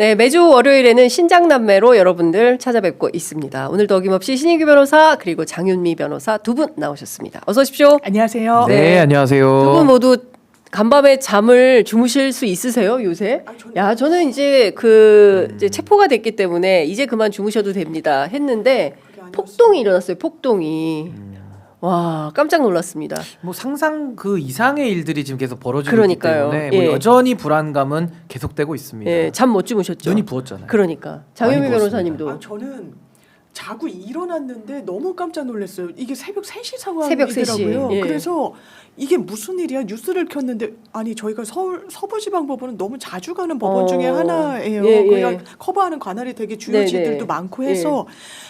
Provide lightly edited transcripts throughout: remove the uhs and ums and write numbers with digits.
네, 매주 월요일에는 신장남매로 여러분들 찾아뵙고 있습니다. 오늘도 어김없이 신인규 변호사 그리고 장윤미 변호사 두 분 나오셨습니다. 어서 오십시오. 안녕하세요. 네, 안녕하세요. 두 분 모두 간밤에 잠을 주무실 수 있으세요, 요새? 저는 이제 이제 체포가 됐기 때문에 이제 그만 주무셔도 됩니다 했는데 폭동이 일어났어요. 폭동이. 와, 깜짝 놀랐습니다. 뭐 상상 그 이상의 일들이 지금 계속 벌어지고 그러니까요. 있기 때문에 예. 뭐 여전히 불안감은 계속되고 있습니다. 예, 잠 못 주무셨죠? 눈이 부었잖아요. 그러니까 장윤미 많이 변호사님도 저는 자고 일어났는데 너무 깜짝 놀랐어요. 이게 새벽 3시 새벽 상황이더라고요. 3시. 예. 그래서 이게 무슨 일이야? 뉴스를 켰는데 아니 저희가 서울 서부지방법원은 너무 자주 가는 법원 중에 하나예요. 예, 예. 거기가 커버하는 관할이 되게 주요지들도 네네. 많고 해서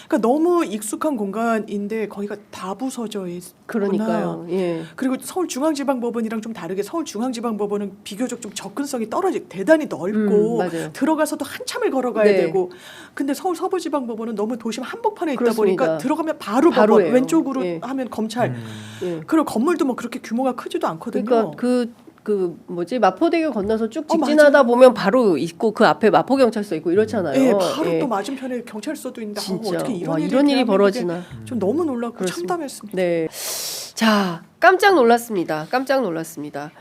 그러니까 너무 익숙한 공간인데 거기가 다 부서져 있구나. 그러니까요. 예. 그리고 서울중앙지방법원이랑 좀 다르게 서울중앙지방법원은 비교적 좀 접근성이 대단히 넓고 맞아요. 들어가서도 한참을 걸어가야 네. 되고 근데 서울 서부지방법원은 너무 도심 한복판에 있다 그렇습니다. 보니까 들어가면 바로 법원 바로예요. 왼쪽으로 예. 하면 검찰 예. 그리고 건물도 뭐 그렇게 규모가 크지도 않거든요. 그러니까 마포대교 건너서 쭉 어, 직진하다 맞아요. 보면 바로 있고 그 앞에 마포경찰서 있고 이렇잖아요. 예, 바로 예. 또 맞은편에 경찰서도 있는데 진짜 어떻게 와, 이런 이런 일이 대한민국에 벌어지나. 좀 너무 놀랐고 그렇습니다. 참담했습니다. 네. 자, 깜짝 놀랐습니다. 깜짝 놀랐습니다.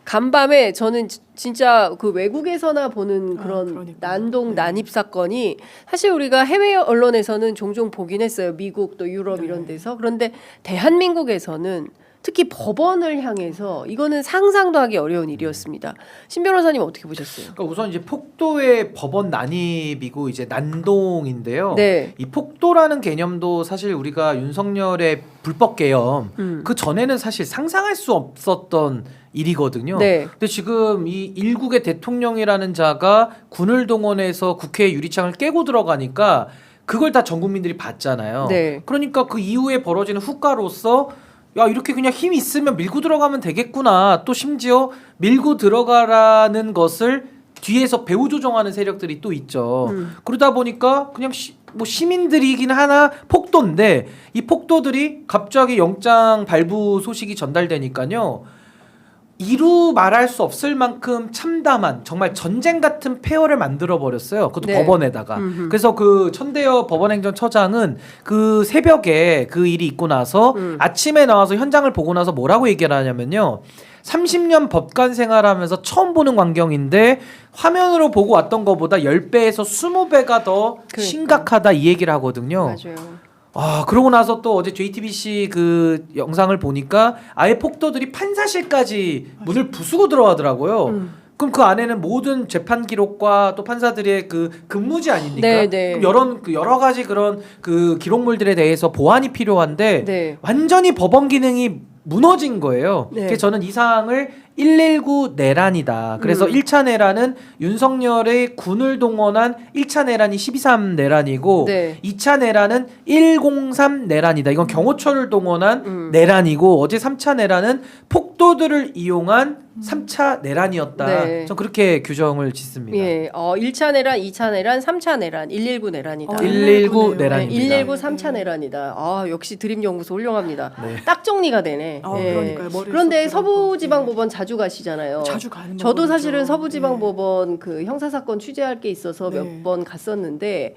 간밤에 저는 진짜 그 외국에서나 보는 그런 그러니까요. 난동 네. 난입 사건이 사실 우리가 해외 언론에서는 종종 보긴 했어요. 미국 또 유럽 네. 이런 데서. 그런데 대한민국에서는 특히 법원을 향해서 이거는 상상도 하기 어려운 일이었습니다. 신 변호사님 어떻게 보셨어요? 그러니까 우선 이제 폭도의 법원 난입이고 이제 난동인데요. 네. 이 폭도라는 개념도 사실 우리가 윤석열의 불법 계엄 그 전에는 사실 상상할 수 없었던 일이거든요. 네. 근데 지금 이 일국의 대통령이라는 자가 군을 동원해서 국회 유리창을 깨고 들어가니까 그걸 다 전 국민들이 봤잖아요. 네. 그러니까 그 이후에 벌어지는 후과로서 야 이렇게 그냥 힘 있으면 밀고 들어가면 되겠구나. 또 심지어 밀고 들어가라는 것을 뒤에서 배후 조정하는 세력들이 또 있죠. 그러다 보니까 그냥 뭐 시민들이긴 하나 폭도인데 이 폭도들이 갑자기 영장 발부 소식이 전달되니까요. 이루 말할 수 없을 만큼 참담한 정말 전쟁 같은 폐허를 만들어 버렸어요. 그것도 네. 법원에다가. 그래서 그 천대여 법원행정처장은 그 새벽에 그 일이 있고 나서 아침에 나와서 현장을 보고 나서 뭐라고 얘기를 하냐면요. 30년 법관 생활하면서 처음 보는 광경인데 화면으로 보고 왔던 것보다 10배에서 20배가 더 그러니까. 심각하다 이 얘기를 하거든요. 맞아요. 아 그러고 나서 또 어제 JTBC 그 영상을 보니까 아예 폭도들이 판사실까지 문을 부수고 들어가더라고요. 그럼 그 안에는 모든 재판 기록과 또 판사들의 그 근무지 아닙니까? 네, 네. 그럼 여러 가지 그런 그 기록물들에 대해서 보완이 필요한데 네. 완전히 법원 기능이 무너진 거예요. 네. 그래서 저는 이 사항을 119 내란이다. 그래서 1차 내란은 윤석열의 군을 동원한 1차 내란이 12.3 내란이고 네. 2차 내란은 103 내란이다. 이건 경호처를 동원한 내란이고 어제 3차 내란은 폭도들을 이용한 3차 내란이었다. 네. 전 그렇게 규정을 짓습니다. 예. 1차 내란, 2차 내란, 3차 내란, 119 내란이다. 119 네, 내란입니다. 119 3차 내란이다. 아, 역시 드림연구소 훌륭합니다. 네. 딱 정리가 되네. 아, 예. 그러니까요. 머리에 그런데 쏙 들어가고. 서부지방법원 자주 가시잖아요. 자주 가는 저도 법원이죠. 사실은 서부지방법원 그 형사사건 취재할 게 있어서 네. 몇 번 갔었는데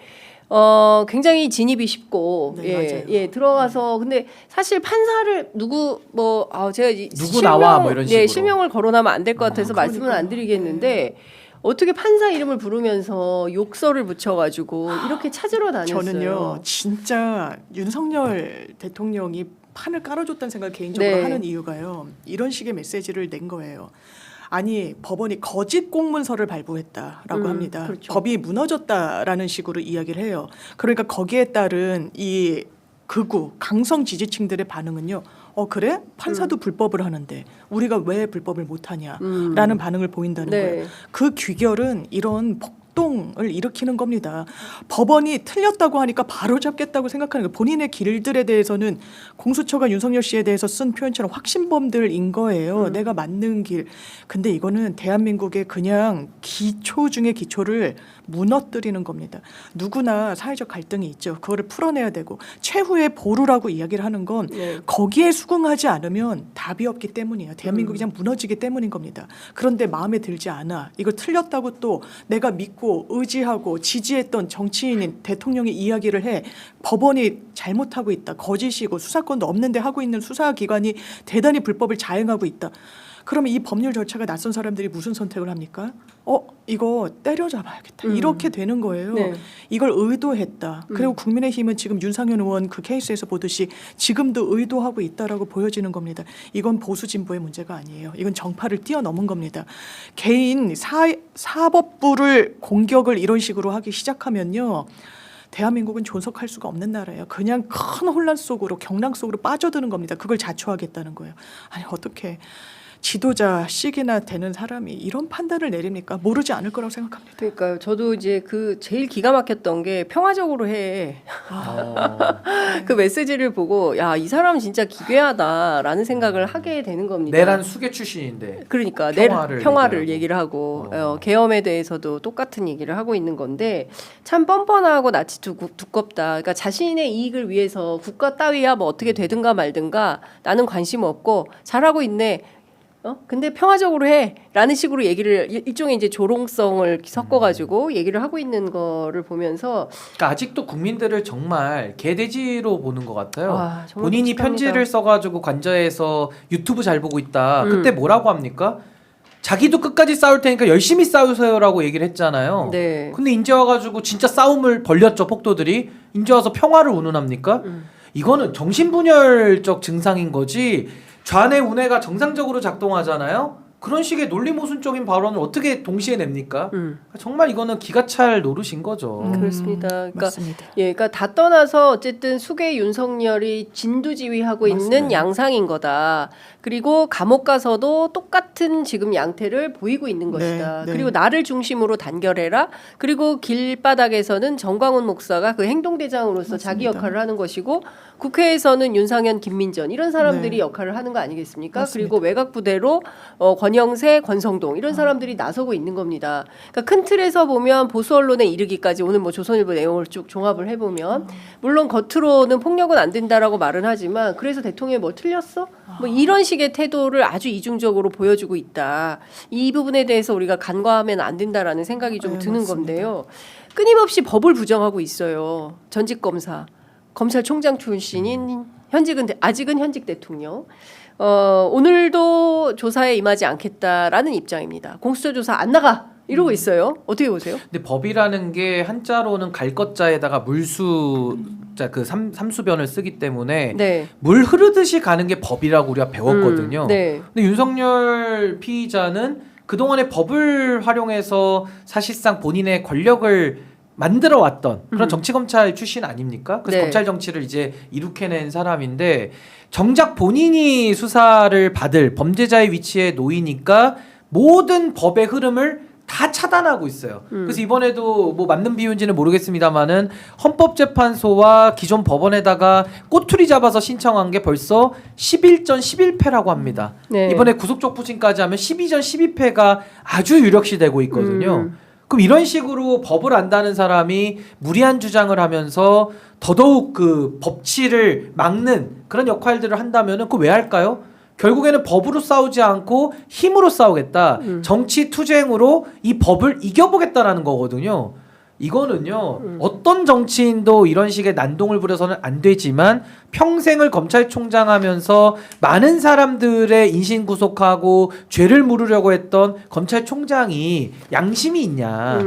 굉장히 진입이 쉽고 네, 맞아요. 들어가서 근데 사실 판사를 제가 누구 나와 뭐 이런 식으로. 실명을 거론하면 안 될 것 같아서 말씀을 안 그러니까요. 드리겠는데 어떻게 판사 이름을 부르면서 욕설을 붙여가지고 이렇게 찾으러 다녔어요. 저는요 진짜 윤석열 대통령이 판을 깔아줬다는 생각을 개인적으로 네. 하는 이유가요 이런 식의 메시지를 낸 거예요. 아니 법원이 거짓 공문서를 발부했다라고 합니다. 그렇죠. 법이 무너졌다라는 식으로 이야기를 해요. 그러니까 거기에 따른 이 극우 강성 지지층들의 반응은요. 그래? 판사도 불법을 하는데 우리가 왜 불법을 못하냐라는 반응을 보인다는 네. 거예요. 그 귀결은 이런 폭동을 일으키는 겁니다. 법원이 틀렸다고 하니까 바로 잡겠다고 생각하는 거예요. 본인의 길들에 대해서는 공수처가 윤석열 씨에 대해서 쓴 표현처럼 확신범들인 거예요. 내가 맞는 길. 근데 이거는 대한민국의 그냥 기초 중에 기초를 무너뜨리는 겁니다. 누구나 사회적 갈등이 있죠. 그거를 풀어내야 되고 최후의 보루라고 이야기를 하는 건 네. 거기에 수긍하지 않으면 답이 없기 때문이에요. 대한민국이 그냥 무너지기 때문인 겁니다. 그런데 마음에 들지 않아. 이거 틀렸다고 또 내가 믿고 의지하고 지지했던 정치인인 대통령이 이야기를 해. 법원이 잘못하고 있다. 거짓이고 수사권도 없는데 하고 있는 수사기관이 대단히 불법을 자행하고 있다. 그러면 이 법률 절차가 낯선 사람들이 무슨 선택을 합니까? 이거 때려잡아야겠다. 이렇게 되는 거예요. 네. 이걸 의도했다. 그리고 국민의힘은 지금 윤상현 의원 그 케이스에서 보듯이 지금도 의도하고 있다라고 보여지는 겁니다. 이건 보수 진보의 문제가 아니에요. 이건 정파를 뛰어넘은 겁니다. 개인 사법부를 공격을 이런 식으로 하기 시작하면요. 대한민국은 존속할 수가 없는 나라예요. 그냥 큰 혼란 속으로 경랑 속으로 빠져드는 겁니다. 그걸 자초하겠다는 거예요. 아니 어떻게 지도자식이나 되는 사람이 이런 판단을 내립니까? 모르지 않을 거라고 생각합니다. 그러니까요. 저도 이제 그 제일 기가 막혔던 게 평화적으로 해. 그 메시지를 보고 야, 이 사람 진짜 기괴하다라는 생각을 하게 되는 겁니다. 내란 수계 출신인데. 그러니까 평화를 얘기를 하고 계엄에 대해서도 똑같은 얘기를 하고 있는 건데 참 뻔뻔하고 낯이 두껍다. 그러니까 자신의 이익을 위해서 국가 따위야 뭐 어떻게 되든가 말든가 나는 관심 없고 잘하고 있네. 근데 평화적으로 해라는 식으로 얘기를 일종의 이제 조롱성을 섞어가지고 얘기를 하고 있는 거를 보면서 그러니까 아직도 국민들을 정말 개돼지로 보는 것 같아요. 와, 정말 본인이 끔찍합니다. 편지를 써가지고 관저에서 유튜브 잘 보고 있다. 그때 뭐라고 합니까? 자기도 끝까지 싸울 테니까 열심히 싸우세요라고 얘기를 했잖아요. 네. 근데 이제 와가지고 진짜 싸움을 벌렸죠, 폭도들이. 이제 와서 평화를 운운합니까? 이거는 정신분열적 증상인 거지. 좌뇌 우뇌가 정상적으로 작동하잖아요. 그런 식의 논리 모순적인 발언을 어떻게 동시에 냅니까? 정말 이거는 기가 찰 노릇인 거죠. 그렇습니다. 그러니까 맞습니다. 그러니까 다 떠나서 어쨌든 수계 윤석열이 진두지휘하고 있는 맞습니다. 양상인 거다. 그리고 감옥 가서도 똑같은 지금 양태를 보이고 있는 것이다. 네. 그리고 나를 중심으로 단결해라. 그리고 길바닥에서는 정광훈 목사가 그 행동대장으로서 자기 맞습니다. 역할을 하는 것이고 국회에서는 윤상현, 김민전 이런 사람들이 네. 역할을 하는 거 아니겠습니까? 맞습니다. 그리고 외곽부대로 권영세, 권성동 이런 사람들이 나서고 있는 겁니다. 그러니까 큰 틀에서 보면 보수 언론에 이르기까지 오늘 뭐 조선일보 내용을 쭉 종합을 해보면 물론 겉으로는 폭력은 안 된다라고 말은 하지만 그래서 대통령이 뭐 틀렸어? 뭐 이런 식의 태도를 아주 이중적으로 보여주고 있다. 이 부분에 대해서 우리가 간과하면 안 된다라는 생각이 좀 네, 드는 맞습니다. 건데요. 끊임없이 법을 부정하고 있어요. 전직 검사, 검찰총장 출신인 아직은 현직 대통령. 오늘도 조사에 임하지 않겠다라는 입장입니다. 공수처 조사 안 나가 이러고 있어요. 어떻게 보세요? 근데 법이라는 게 한자로는 갈 것자에다가 물수자 그 삼수변을 쓰기 때문에 네. 물 흐르듯이 가는 게 법이라고 우리가 배웠거든요. 네. 근데 윤석열 피의자는 그동안의 법을 활용해서 사실상 본인의 권력을 만들어 왔던 그런 정치검찰 출신 아닙니까? 그래서 네. 검찰 정치를 이제 이룩해낸 사람인데 정작 본인이 수사를 받을 범죄자의 위치에 놓이니까 모든 법의 흐름을 다 차단하고 있어요. 그래서 이번에도 뭐 맞는 비유인지는 모르겠습니다만은 헌법재판소와 기존 법원에다가 꼬투리 잡아서 신청한 게 벌써 11전 11패라고 합니다. 네. 이번에 구속적 부심까지 하면 12전 12패가 아주 유력시 되고 있거든요. 그럼 이런 식으로 법을 안다는 사람이 무리한 주장을 하면서 더더욱 그 법치를 막는 그런 역할들을 한다면은 그거 왜 할까요? 결국에는 법으로 싸우지 않고 힘으로 싸우겠다. 정치 투쟁으로 이 법을 이겨보겠다라는 거거든요. 이거는요. 어떤 정치인도 이런 식의 난동을 부려서는 안 되지만 평생을 검찰총장 하면서 많은 사람들의 인신 구속하고 죄를 물으려고 했던 검찰총장이 양심이 있냐.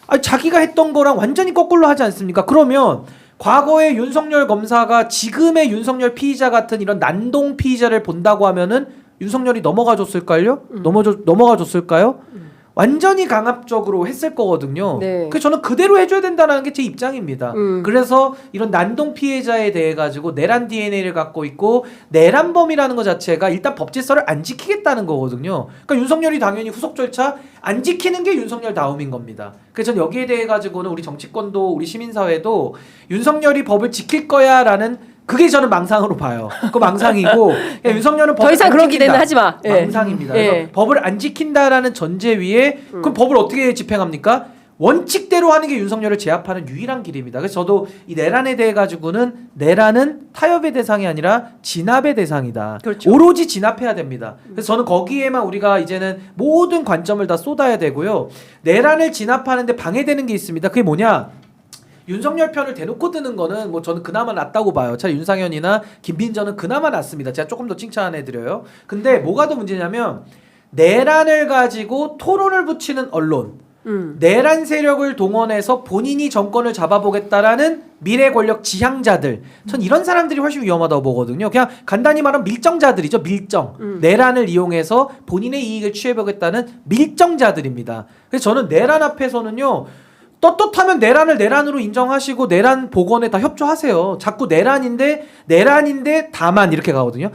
아니, 자기가 했던 거랑 완전히 거꾸로 하지 않습니까? 그러면 과거의 윤석열 검사가 지금의 윤석열 피의자 같은 이런 난동 피의자를 본다고 하면은 윤석열이 넘어가 줬을까요? 넘어가 줬을까요? 완전히 강압적으로 했을 거거든요. 네. 그래서 저는 그대로 해줘야 된다는 게 제 입장입니다. 그래서 이런 난동 피해자에 대해 가지고 내란 DNA를 갖고 있고 내란범이라는 것 자체가 일단 법 질서를 안 지키겠다는 거거든요. 그러니까 윤석열이 당연히 후속 절차 안 지키는 게 윤석열 다움인 겁니다. 그래서 저는 여기에 대해 가지고는 우리 정치권도 우리 시민사회도 윤석열이 법을 지킬 거야라는 그게 저는 망상으로 봐요. 그 망상이고 그냥 윤석열은 법을 더 이상 안 그런 지킨다. 기대는 하지 마. 예. 망상입니다. 예. 그래서 법을 안 지킨다라는 전제 위에 그럼 법을 어떻게 집행합니까? 원칙대로 하는 게 윤석열을 제압하는 유일한 길입니다. 그래서 저도 이 내란에 대해 가지고는 내란은 타협의 대상이 아니라 진압의 대상이다. 그렇죠. 오로지 진압해야 됩니다. 그래서 저는 거기에만 우리가 이제는 모든 관점을 다 쏟아야 되고요. 내란을 진압하는데 방해되는 게 있습니다. 그게 뭐냐? 윤석열 편을 대놓고 드는 거는 뭐 저는 그나마 낫다고 봐요. 차라리 윤상현이나 김민전은 그나마 낫습니다. 제가 조금 더 칭찬해드려요. 근데 뭐가 더 문제냐면 내란을 가지고 토론을 붙이는 언론, 내란 세력을 동원해서 본인이 정권을 잡아보겠다라는 미래 권력 지향자들, 전 이런 사람들이 훨씬 위험하다고 보거든요. 그냥 간단히 말하면 밀정자들이죠. 밀정. 내란을 이용해서 본인의 이익을 취해보겠다는 밀정자들입니다. 그래서 저는 내란 앞에서는요, 떳떳하면 내란을 내란으로 인정하시고 내란 복원에 다 협조하세요. 자꾸 내란인데 다만 이렇게 가거든요.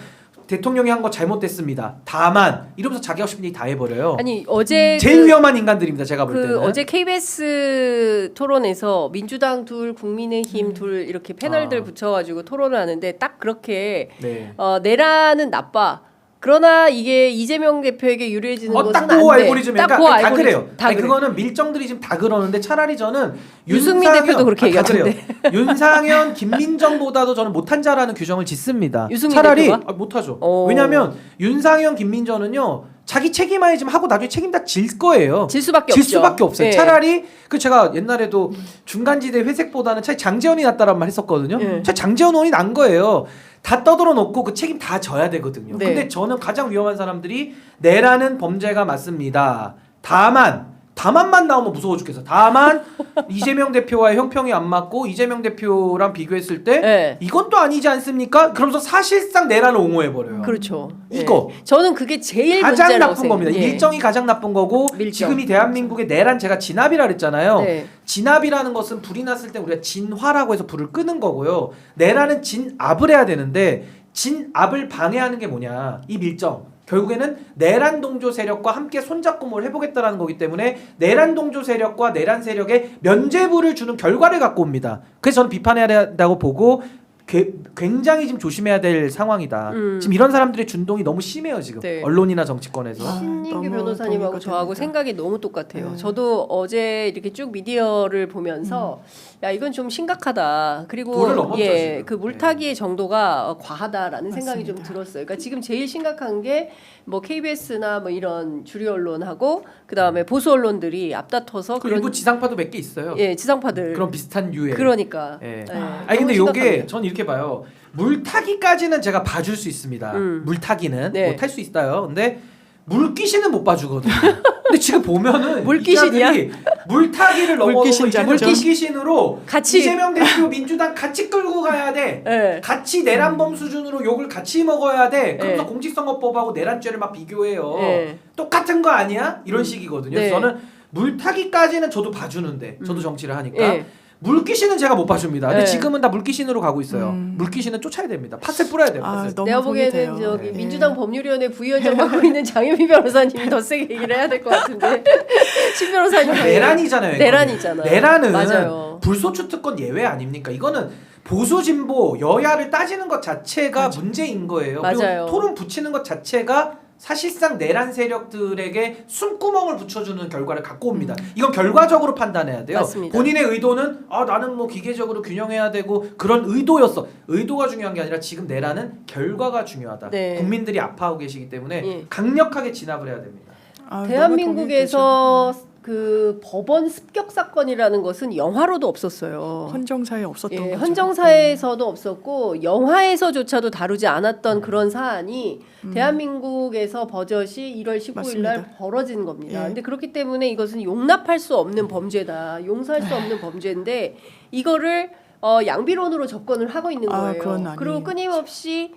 대통령이 한 거 잘못됐습니다. 다만 이러면서 자기 하고 싶은 얘기 다 해버려요. 아니 어제 제일 위험한 인간들입니다. 제가 볼 때는. 어제 KBS 토론에서 민주당 둘, 국민의힘 둘 이렇게 패널들 붙여가지고 토론을 하는데 딱 그렇게 네. 내란은 나빠. 그러나 이게 이재명 대표에게 유리해지는 것은 딱 안 그 돼. 알고리즘이 딱 다 그 알고리즘. 그래요. 다 아니, 그래. 그거는 밀정들이 지금 다 그러는데 차라리 저는 유승민 대표도 그렇게 다 그래요. 얘기하던데. 윤상현, 김민정보다도 저는 못한 자라는 규정을 짓습니다. 유승민 차라리 대표가? 못하죠. 오. 왜냐하면 윤상현, 김민정은요. 자기 책임아에 지금 하고 나중에 책임 다 질 거예요. 질 수밖에 질 없죠. 수밖에 없어요. 예. 차라리 그 제가 옛날에도 중간지대 회색보다는 차라리 장제원이 낫다라는 말 했었거든요. 예. 차라리 장제원 의원이 난 거예요. 다 떠들어 놓고 그 책임 다 져야 되거든요. 네. 근데 저는 가장 위험한 사람들이 내라는 범죄가 맞습니다. 다만만 나오면 무서워 죽겠어. 다만 이재명 대표와의 형평이 안 맞고 이재명 대표랑 비교했을 때 네. 이건 또 아니지 않습니까? 그러면서 사실상 내란을 옹호해 버려요. 그렇죠. 이거. 예. 저는 그게 제일 가장 문제라고 나쁜 겁니다. 생각해요. 예. 일정이 가장 나쁜 거고 밀정. 지금 이 대한민국의 내란 제가 진압이라 그랬잖아요. 네. 진압이라는 것은 불이 났을 때 우리가 진화라고 해서 불을 끄는 거고요. 내란은 진압을 해야 되는데 진압을 방해하는 게 뭐냐? 이 밀정. 결국에는 내란 동조 세력과 함께 손잡고 뭘 해보겠다라는 거기 때문에 내란 동조 세력과 내란 세력에 면죄부를 주는 결과를 갖고 옵니다. 그래서 저는 비판해야 된다고 보고 굉장히 지금 조심해야 될 상황이다. 지금 이런 사람들의 준동이 너무 심해요 지금. 네. 언론이나 정치권에서. 신인규 너무 변호사님하고 동의가 저하고 됩니다. 생각이 너무 똑같아요. 네. 저도 어제 이렇게 쭉 미디어를 보면서 야 이건 좀 심각하다. 그리고 도를 넘었죠, 지금. 그 물타기의 정도가 과하다라는 생각이 좀 맞습니다. 들었어요. 그러니까 지금 제일 심각한 게 뭐 KBS나 뭐 이런 주류 언론하고 그 다음에 보수 언론들이 앞다퉈서 그 일부 지상파도 몇 개 있어요. 예 지상파들 그런 비슷한 유의. 그러니까 예. 예, 아니 근데 너무 요게 심각합니다. 전 이렇게 봐요. 물타기까지는 제가 봐줄 수 있습니다. 물타기는 네. 뭐 탈 수 있어요. 근데 물귀신은 못 봐주거든요. 근데 지금 보면은 물귀신이야? 이 자들이 물타기를 넘어서 물귀신자, 물귀신으로 같이. 이재명 대표 민주당 같이 끌고 가야 돼. 예. 같이 내란범 수준으로 욕을 같이 먹어야 돼. 그러면서 네. 공직선거법하고 내란죄를 막 비교해요. 네. 똑같은 거 아니야? 이런 식이거든요. 네. 그래서 저는 물타기까지는 저도 봐주는데 저도 정치를 하니까 예. 물귀신은 제가 못 봐줍니다. 근데 네. 지금은 다 물귀신으로 가고 있어요. 물귀신은 쫓아야 됩니다. 팥을 뿌려야 돼요. 아, 팥을. 너무 내가 속이 돼요. 보기에는 저기 예. 민주당 법률위원회 부위원장 맡고 있는 장혜미 변호사님이 더 세게 얘기를 해야 될 것 같은데 신 변호사님 내란이잖아요. 내란이잖아. 내란은 맞아요. 불소추 특권 예외 아닙니까? 이거는 보수 진보 여야를 따지는 것 자체가 문제인 거예요. 맞아요. 그리고 토론 붙이는 것 자체가 사실상 내란 세력들에게 숨구멍을 붙여주는 결과를 갖고 옵니다. 이건 결과적으로 판단해야 돼요. 맞습니다. 본인의 의도는 나는 뭐 기계적으로 균형해야 되고 그런 의도였어. 의도가 중요한 게 아니라 지금 내란은 결과가 중요하다. 네. 국민들이 아파하고 계시기 때문에 예. 강력하게 진압을 해야 됩니다. 아, 너무 대한민국에서 그 법원 습격 사건이라는 것은 영화로도 없었어요. 동의되죠. 헌정사에 없었던 예, 거죠. 헌정사에서도 없었고 영화에서조차도 다루지 않았던 그런 사안이 대한민국에서 버젓이 1월 19일 날 맞습니다. 벌어진 겁니다. 예. 근데 그렇기 때문에 이것은 용납할 수 없는 범죄다. 용서할 수 없는 범죄인데 이거를 양비론으로 접근을 하고 있는 아, 거예요. 그건 그리고 아니에요. 끊임없이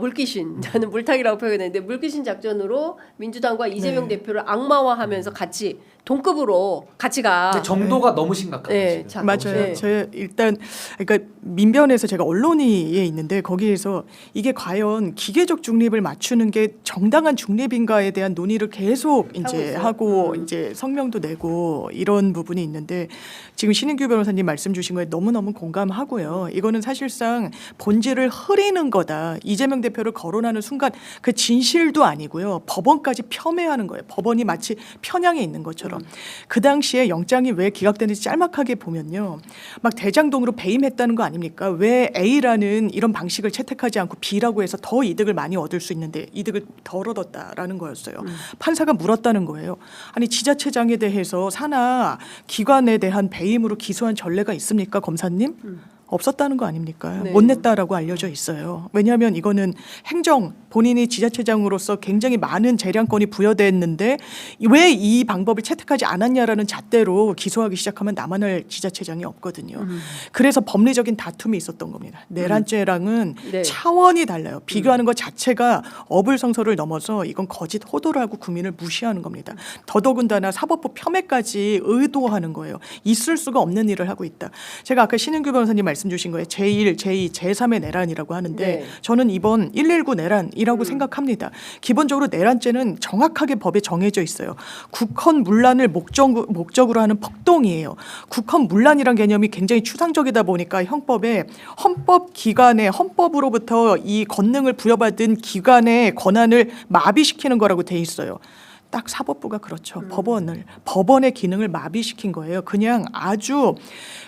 물귀신, 저는 물타기라고 표현했는데 물귀신 작전으로 민주당과 이재명 네. 대표를 악마화하면서 같이 동급으로 같이 가. 근데 정도가 너무 심각하죠. 네, 지금. 자, 맞아요. 네. 제 일단 그러니까 민변에서 제가 언론위에 있는데 거기에서 이게 과연 기계적 중립을 맞추는 게 정당한 중립인가에 대한 논의를 계속 이제 있어요. 하고 이제 성명도 내고 이런 부분이 있는데 지금 신인규 변호사님 말씀 주신 거에 너무너무 공감하고요. 이거는 사실상 본질을 흐리는 거다. 이재명 대표를 거론하는 순간 그 진실도 아니고요. 법원까지 폄훼하는 거예요. 법원이 마치 편향에 있는 것처럼. 그 당시에 영장이 왜 기각되는지 짤막하게 보면요. 막 대장동으로 배임했다는 거 아닙니까? 왜 A라는 이런 방식을 채택하지 않고 B라고 해서 더 이득을 많이 얻을 수 있는데 이득을 덜 얻었다라는 거였어요. 판사가 물었다는 거예요. 아니 지자체장에 대해서 산하 기관에 대한 배임으로 기소한 전례가 있습니까, 검사님? 없었다는 거 아닙니까? 네. 못 냈다라고 알려져 있어요. 왜냐하면 이거는 행정 본인이 지자체장으로서 굉장히 많은 재량권이 부여됐는데 왜 이 방법을 채택하지 않았냐라는 잣대로 기소하기 시작하면 남아날 지자체장이 없거든요. 그래서 법리적인 다툼이 있었던 겁니다. 내란죄랑은 네. 차원이 달라요. 비교하는 것 자체가 어불성설을 넘어서 이건 거짓 호도를 하고 국민을 무시하는 겁니다. 더더군다나 사법부 폄훼까지 의도하는 거예요. 있을 수가 없는 일을 하고 있다. 제가 아까 신은규 변호사님 말씀 주신 거예요. 제1, 제2, 제3의 내란이라고 하는데 네. 저는 이번 119 내란이라고 생각합니다. 기본적으로 내란죄는 정확하게 법에 정해져 있어요. 국헌 문란을 목적으로 하는 폭동이에요. 국헌 문란이란 개념이 굉장히 추상적이다 보니까 형법에 헌법 기관의 헌법으로부터 이 권능을 부여받은 기관의 권한을 마비시키는 거라고 돼 있어요. 딱 사법부가 그렇죠. 법원의 기능을 마비시킨 거예요. 그냥 아주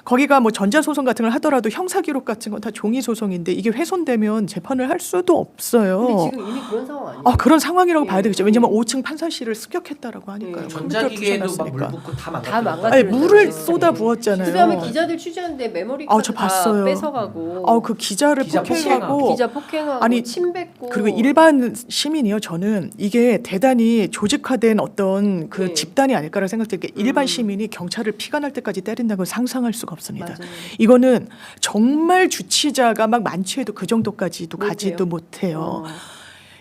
거기가 뭐 전자소송 같은 걸 하더라도 형사기록 같은 건 다 종이소송인데 이게 훼손되면 재판을 할 수도 없어요. 근데 지금 이미 그런 상황 아니에요? 그런 상황이라고 예. 봐야 되겠죠. 왜냐하면 5층 판사실을 습격했다라고 하니까요. 예. 전자기계에도 막 물 부셔놨으니까. 붓고 다 망가뜨렸어요. 다 망가뜨렸어요. 아니, 물을 네. 쏟아 부었잖아요. 그다음에 기자들 취재하는데 메모리 아, 카드 저 다 봤어요. 뺏어가고 그 기자를 기자 폭행하고 기자 폭행하고 아니, 침 뱉고 그리고 일반 시민이요. 저는 이게 대단히 조직화된 어떤 그 네. 집단이 아닐까라는 생각들 게 일반 시민이 경찰을 피가 날 때까지 때린다고 상상할 수가 없습니다. 맞아요. 이거는 정말 주치자가 막 만취해도 그 정도까지도 못해요. 가지도 못해요. 어.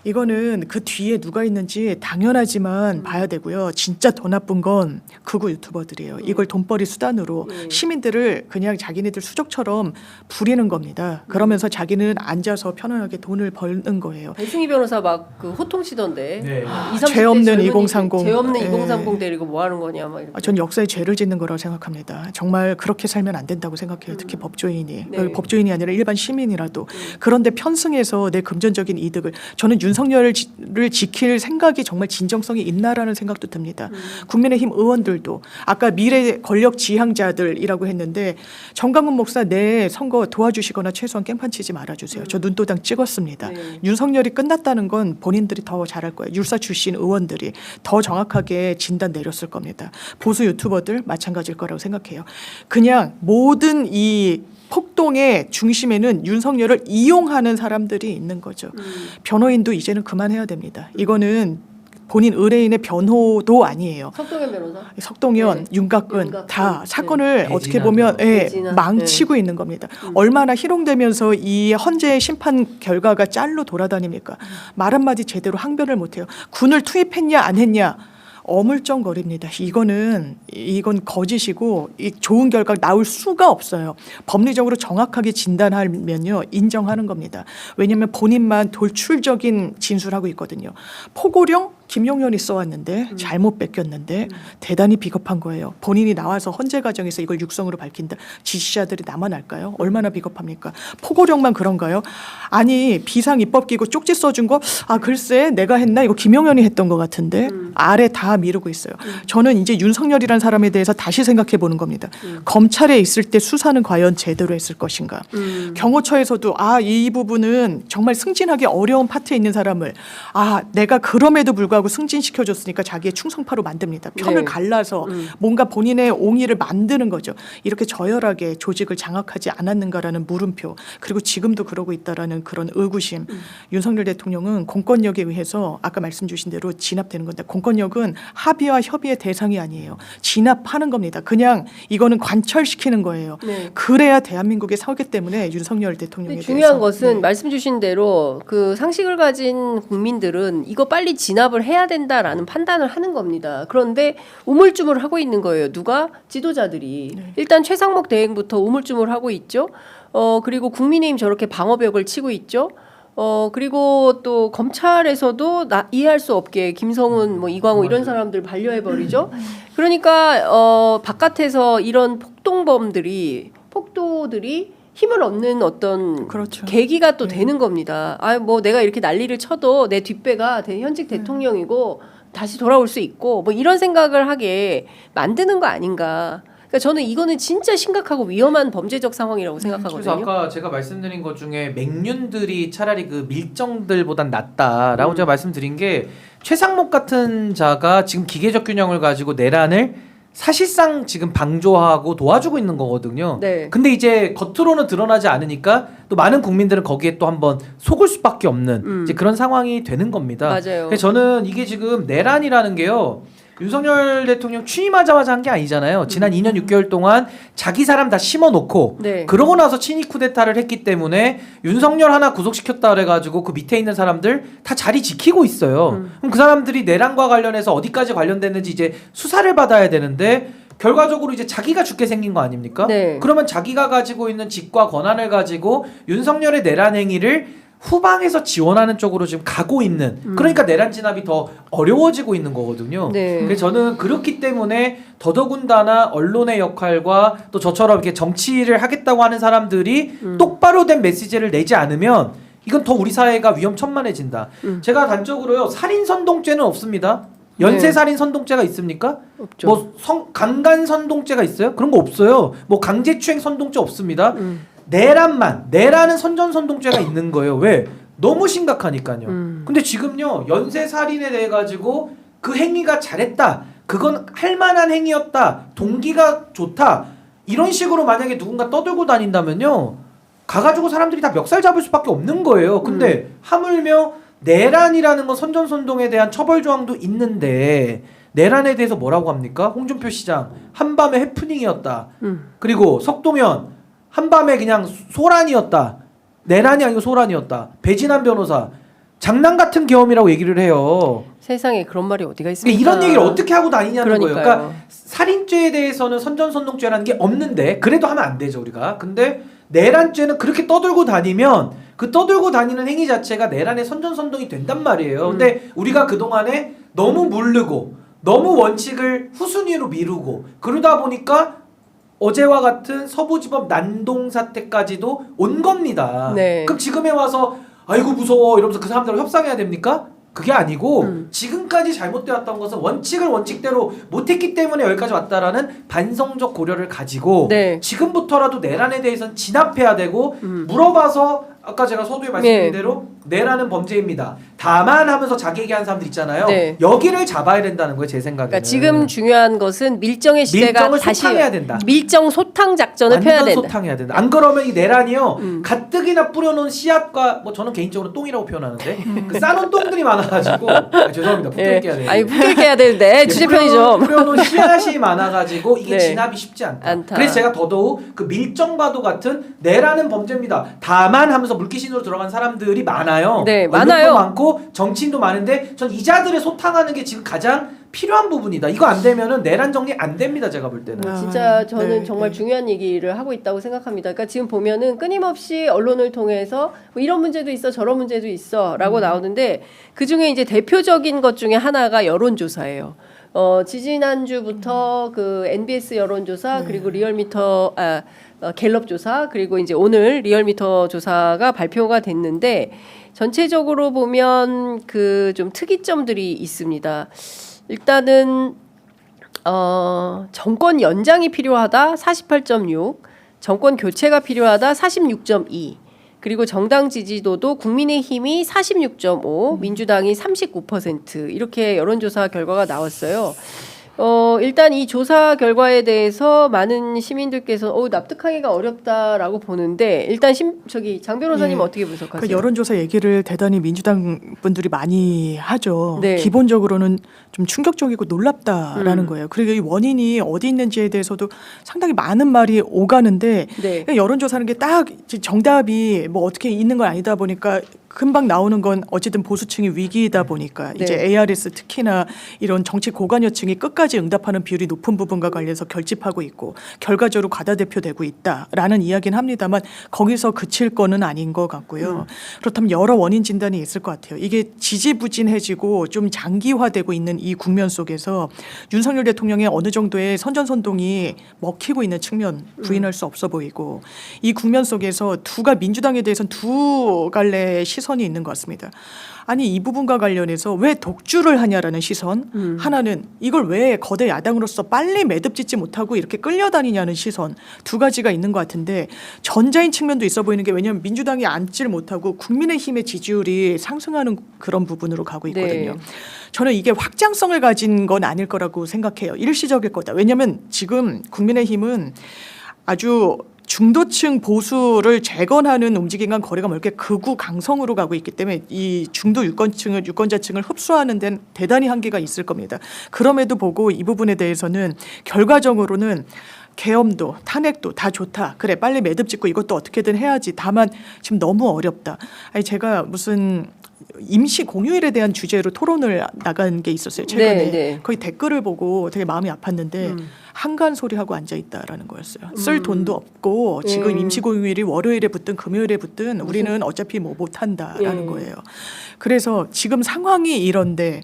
이거는 그 뒤에 누가 있는지 당연하지만 봐야 되고요. 진짜 더 나쁜 건 극우 유튜버들이에요. 이걸 돈벌이 수단으로 시민들을 그냥 자기네들 수족처럼 부리는 겁니다. 그러면서 자기는 앉아서 편안하게 돈을 버는 거예요. 배승희 변호사 막 그 호통치던데. 네. 20, 죄 없는 30대 2030. 죄 없는 예. 2030 데리고 뭐 하는 거냐 막 이렇게. 전 역사에 죄를 짓는 거라고 생각합니다. 정말 그렇게 살면 안 된다고 생각해요. 특히 법조인이. 네. 법조인이 아니라 일반 시민이라도. 그런데 편승해서 내 금전적인 이득을 저는 윤석열을 지킬 생각이 정말 진정성이 있나라는 생각도 듭니다. 국민의힘 의원들도 아까 미래 권력 지향자들이라고 했는데 정강훈 목사 내 선거 도와주시거나 최소한 깽판 치지 말아주세요. 저 눈도장 찍었습니다. 네. 윤석열이 끝났다는 건 본인들이 더 잘할 거예요. 율사 출신 의원들이 더 정확하게 진단 내렸을 겁니다. 보수 유튜버들 마찬가지일 거라고 생각해요. 그냥 모든 이 폭동의 중심에는 윤석열을 이용하는 사람들이 있는 거죠. 변호인도 이제는 그만해야 됩니다. 이거는 본인 의뢰인의 변호도 아니에요. 석동현 변호사. 석동현, 네. 윤곽근 윤곽근. 다 사건을 네. 어떻게 보면 배진아. 망치고 있는 겁니다. 얼마나 희롱되면서 이 헌재 심판 결과가 짤로 돌아다닙니까? 말 한마디 제대로 항변을 못해요. 군을 투입했냐 안 했냐. 어물쩡거립니다. 이건 거짓이고 이 좋은 결과 나올 수가 없어요. 법리적으로 정확하게 진단하면요 인정하는 겁니다. 왜냐하면 본인만 돌출적인 진술하고 있거든요. 포고령 김용현이 써왔는데 잘못 뺏겼는데 대단히 비겁한 거예요. 본인이 나와서 헌재 과정에서 이걸 육성으로 밝힌다. 지시자들이 남아날까요? 얼마나 비겁합니까? 포고령만 그런가요? 아니 비상 입법기구 쪽지 써준 거 글쎄 내가 했나? 이거 김용현이 했던 것 같은데 아래 다 미루고 있어요. 저는 이제 윤석열이라는 사람에 대해서 다시 생각해 보는 겁니다. 검찰에 있을 때 수사는 과연 제대로 했을 것인가? 경호처에서도 이 부분은 정말 승진하기 어려운 파트에 있는 사람을 내가 그럼에도 불구하고 불구하고 승진시켜줬으니까 자기의 충성파로 만듭니다. 편을 네. 갈라서 뭔가 본인의 옹의를 만드는 거죠. 이렇게 저열하게 조직을 장악하지 않았는가라는 물음표, 그리고 지금도 그러고 있다라는 그런 의구심. 윤석열 대통령은 공권력에 의해서 아까 말씀 주신 대로 진압되는 건데, 공권력은 합의와 협의의 대상이 아니에요. 진압하는 겁니다. 그냥 이거는 관철시키는 거예요. 네. 그래야 대한민국이 서기 때문에 윤석열 대통령에 근데 대해서 중요한 것은 말씀 주신 대로 그 상식을 가진 국민들은 이거 빨리 진압을 해야 된다라는 판단을 하는 겁니다. 그런데 우물쭈물하고 있는 거예요. 누가? 지도자들이. 일단 최상목 대행부터 우물쭈물하고 있죠. 그리고 국민의힘 저렇게 방어벽을 치고 있죠. 그리고 또 검찰에서도 이해할 수 없게 김성훈, 뭐 이광호 이런 사람들 반려해 버리죠. 그러니까 바깥에서 이런 폭도들이 힘을 얻는 어떤 그렇죠. 계기가 또 되는 겁니다. 뭐 내가 이렇게 난리를 쳐도 내 뒷배가 현직 대통령이고 다시 돌아올 수 있고 뭐 이런 생각을 하게 만드는 거 아닌가. 그러니까 저는 이거는 진짜 심각하고 위험한 범죄적 상황이라고 그래서 생각하거든요. 아까 제가 말씀드린 것 중에 맹륜들이 차라리 그 밀정들보단 낫다라고 제가 말씀드린 게, 최상목 같은 자가 지금 기계적 균형을 가지고 내란을 사실상 지금 방조하고 도와주고 있는 거거든요. 네. 근데 이제 겉으로는 드러나지 않으니까 또 많은 국민들은 거기에 또 한번 속을 수밖에 없는 이제 그런 상황이 되는 겁니다. 맞아요. 그래서 저는 이게 지금 내란이라는 게요, 윤석열 대통령 취임하자마자 한 게 아니잖아요. 지난 2년 6개월 동안 자기 사람 다 심어놓고 네. 그러고 나서 친위 쿠데타를 했기 때문에 윤석열 하나 구속시켰다 그래가지고 그 밑에 있는 사람들 다 자리 지키고 있어요. 그럼 그 사람들이 내란과 관련해서 어디까지 관련됐는지 이제 수사를 받아야 되는데, 결과적으로 이제 자기가 죽게 생긴 거 아닙니까? 네. 그러면 자기가 가지고 있는 직과 권한을 가지고 윤석열의 내란 행위를 후방에서 지원하는 쪽으로 지금 가고 있는, 그러니까 내란 진압이 더 어려워지고 있는 거거든요. 네. 그래서 저는 그렇기 때문에 더더군다나 언론의 역할과 또 저처럼 이렇게 정치를 하겠다고 하는 사람들이 똑바로 된 메시지를 내지 않으면 이건 더 우리 사회가 위험천만해진다. 제가 단적으로요, 살인 선동죄는 없습니다. 연쇄 살인 선동죄가 있습니까? 없죠. 뭐 강간 선동죄가 있어요? 그런 거 없어요. 뭐 강제추행 선동죄 없습니다. 내란은 선전선동죄가 있는 거예요. 왜? 너무 심각하니까요. 근데 지금요, 연쇄 살인에 대해 가지고 그 행위가 잘했다, 그건 할 만한 행위였다, 동기가 좋다, 이런 식으로 만약에 누군가 떠들고 다닌다면요, 가가지고 사람들이 다 멱살 잡을 수밖에 없는 거예요. 근데 하물며 내란이라는 건 선전선동에 대한 처벌 조항도 있는데, 내란에 대해서 뭐라고 합니까? 홍준표 시장 한밤의 해프닝이었다. 그리고 석동현 한밤에 그냥 소란이었다. 내란이 아니고 소란이었다. 배진환 변호사 장난 같은 경험이라고 얘기를 해요. 세상에 그런 말이 어디가 있습니까? 그러니까 이런 얘기를 어떻게 하고 다니냐는 그러니까요. 거예요. 그러니까 살인죄에 대해서는 선전선동죄라는 게 없는데, 그래도 하면 안 되죠 우리가. 근데 내란죄는 그렇게 떠들고 다니면 그 떠들고 다니는 행위 자체가 내란의 선전선동이 된단 말이에요. 근데 우리가 그동안에 너무 모르고 너무 원칙을 후순위로 미루고 그러다 보니까 어제와 같은 서부지법 난동 사태까지도 온 겁니다. 네. 그럼 지금에 와서 아이고 무서워 이러면서 그 사람들하고 협상해야 됩니까? 그게 아니고 지금까지 잘못되어 왔던 것은 원칙을 원칙대로 못했기 때문에 여기까지 왔다라는 반성적 고려를 가지고 네. 지금부터라도 내란에 대해서는 진압해야 되고 물어봐서 아까 제가 서두에 말씀드린 대로 내란은 범죄입니다. 다만 하면서 자기 얘기하는 사람들 있잖아요. 네. 여기를 잡아야 된다는 거예요. 제 생각에는. 그러니까 지금 중요한 것은 밀정의 시대가 밀정을 다시 소탕해야 된다. 밀정 소탕 작전을 펴야 완전 된다. 소탕해야 된다. 안 그러면 이 내란이요, 가뜩이나 뿌려놓은 씨앗과 뭐 저는 개인적으로 똥이라고 표현하는데 그 싸놓은 똥들이 많아가지고 죄송합니다. 붙들게 해야 돼요. 아니 붙들게 해야 되는데 취재 편이죠. 뿌려놓은 씨앗이 많아가지고 이게 네. 진압이 쉽지 않다. 않다. 그래서 제가 더더욱 그 밀정과도 같은 내란은 범죄입니다. 다만 하면서 물귀신으로 들어간 사람들이 많아요. 네, 언론도 많아요. 많고 정치인도 많은데 전 이자들을 소탕하는 게 지금 가장 필요한 부분이다. 이거 안 되면은 내란 정리 안 됩니다. 제가 볼 때는. 진짜 저는 네, 정말 네. 중요한 얘기를 하고 있다고 생각합니다. 그러니까 지금 보면은 끊임없이 언론을 통해서 뭐 이런 문제도 있어 저런 문제도 있어라고 나오는데 그 중에 이제 대표적인 것 중에 하나가 여론조사예요. 지지난주부터 그 NBS 여론조사 그리고 리얼미터 갤럽 조사 그리고 이제 오늘 리얼미터 조사가 발표가 됐는데 전체적으로 보면 그 좀 특이점들이 있습니다. 일단은 정권 연장이 필요하다 48.6, 정권 교체가 필요하다 46.2. 그리고 정당 지지도도 국민의힘이 46.5, 민주당이 39% 이렇게 여론조사 결과가 나왔어요. 일단 이 조사 결과에 대해서 많은 시민들께서 납득하기가 어렵다라고 보는데 일단 장 변호사님 예. 어떻게 분석하세요? 그 여론조사 얘기를 대단히 민주당 분들이 많이 하죠. 네. 기본적으로는 좀 충격적이고 놀랍다라는 거예요. 그리고 이 원인이 어디 있는지에 대해서도 상당히 많은 말이 오가는데 네. 여론조사라는 게 딱 정답이 뭐 어떻게 있는 건 아니다 보니까 금방 나오는 건 어쨌든 보수층이 위기이다 보니까 네. 이제 ARS 특히나 이런 정치 고관여층이 끝까지 응답하는 비율이 높은 부분과 관련해서 결집하고 있고 결과적으로 과다대표되고 있다라는 이야기는 합니다만 거기서 그칠 거는 아닌 것 같고요. 그렇다면 여러 원인 진단이 있을 것 같아요. 이게 지지부진해지고 좀 장기화되고 있는 이 국면 속에서 윤석열 대통령의 어느 정도의 선전선동이 먹히고 있는 측면 부인할 수 없어 보이고 이 국면 속에서 민주당에 대해서는 두 갈래의 시선이 있는 것 같습니다. 아니 이 부분과 관련해서 왜 독주를 하냐라는 시선 하나는 이걸 왜 거대 야당으로서 빨리 매듭짓지 못하고 이렇게 끌려다니냐는 시선 두 가지가 있는 것 같은데 전자인 측면도 있어 보이는 게 왜냐하면 민주당이 앉질 못하고 국민의힘의 지지율이 상승하는 그런 부분으로 가고 있거든요. 네. 저는 이게 확장성을 가진 건 아닐 거라고 생각해요. 일시적일 거다. 왜냐하면 지금 국민의힘은 아주 중도층 보수를 재건하는 움직임과 거리가 멀게 극우 강성으로 가고 있기 때문에 이 중도 유권자층을 흡수하는 데는 대단히 한계가 있을 겁니다. 그럼에도 보고 이 부분에 대해서는 결과적으로는 계엄도 탄핵도 다 좋다. 그래 빨리 매듭짓고 이것도 어떻게든 해야지. 다만 지금 너무 어렵다. 아니 제가 무슨 임시 공휴일에 대한 주제로 토론을 나간 게 있었어요. 최근에 네, 네. 거기 댓글을 보고 되게 마음이 아팠는데 한간 소리하고 앉아 있다라는 거였어요. 쓸 돈도 없고 지금 임시 공휴일이 월요일에 붙든 금요일에 붙든 우리는 어차피 뭐 못한다라는 거예요. 그래서 지금 상황이 이런데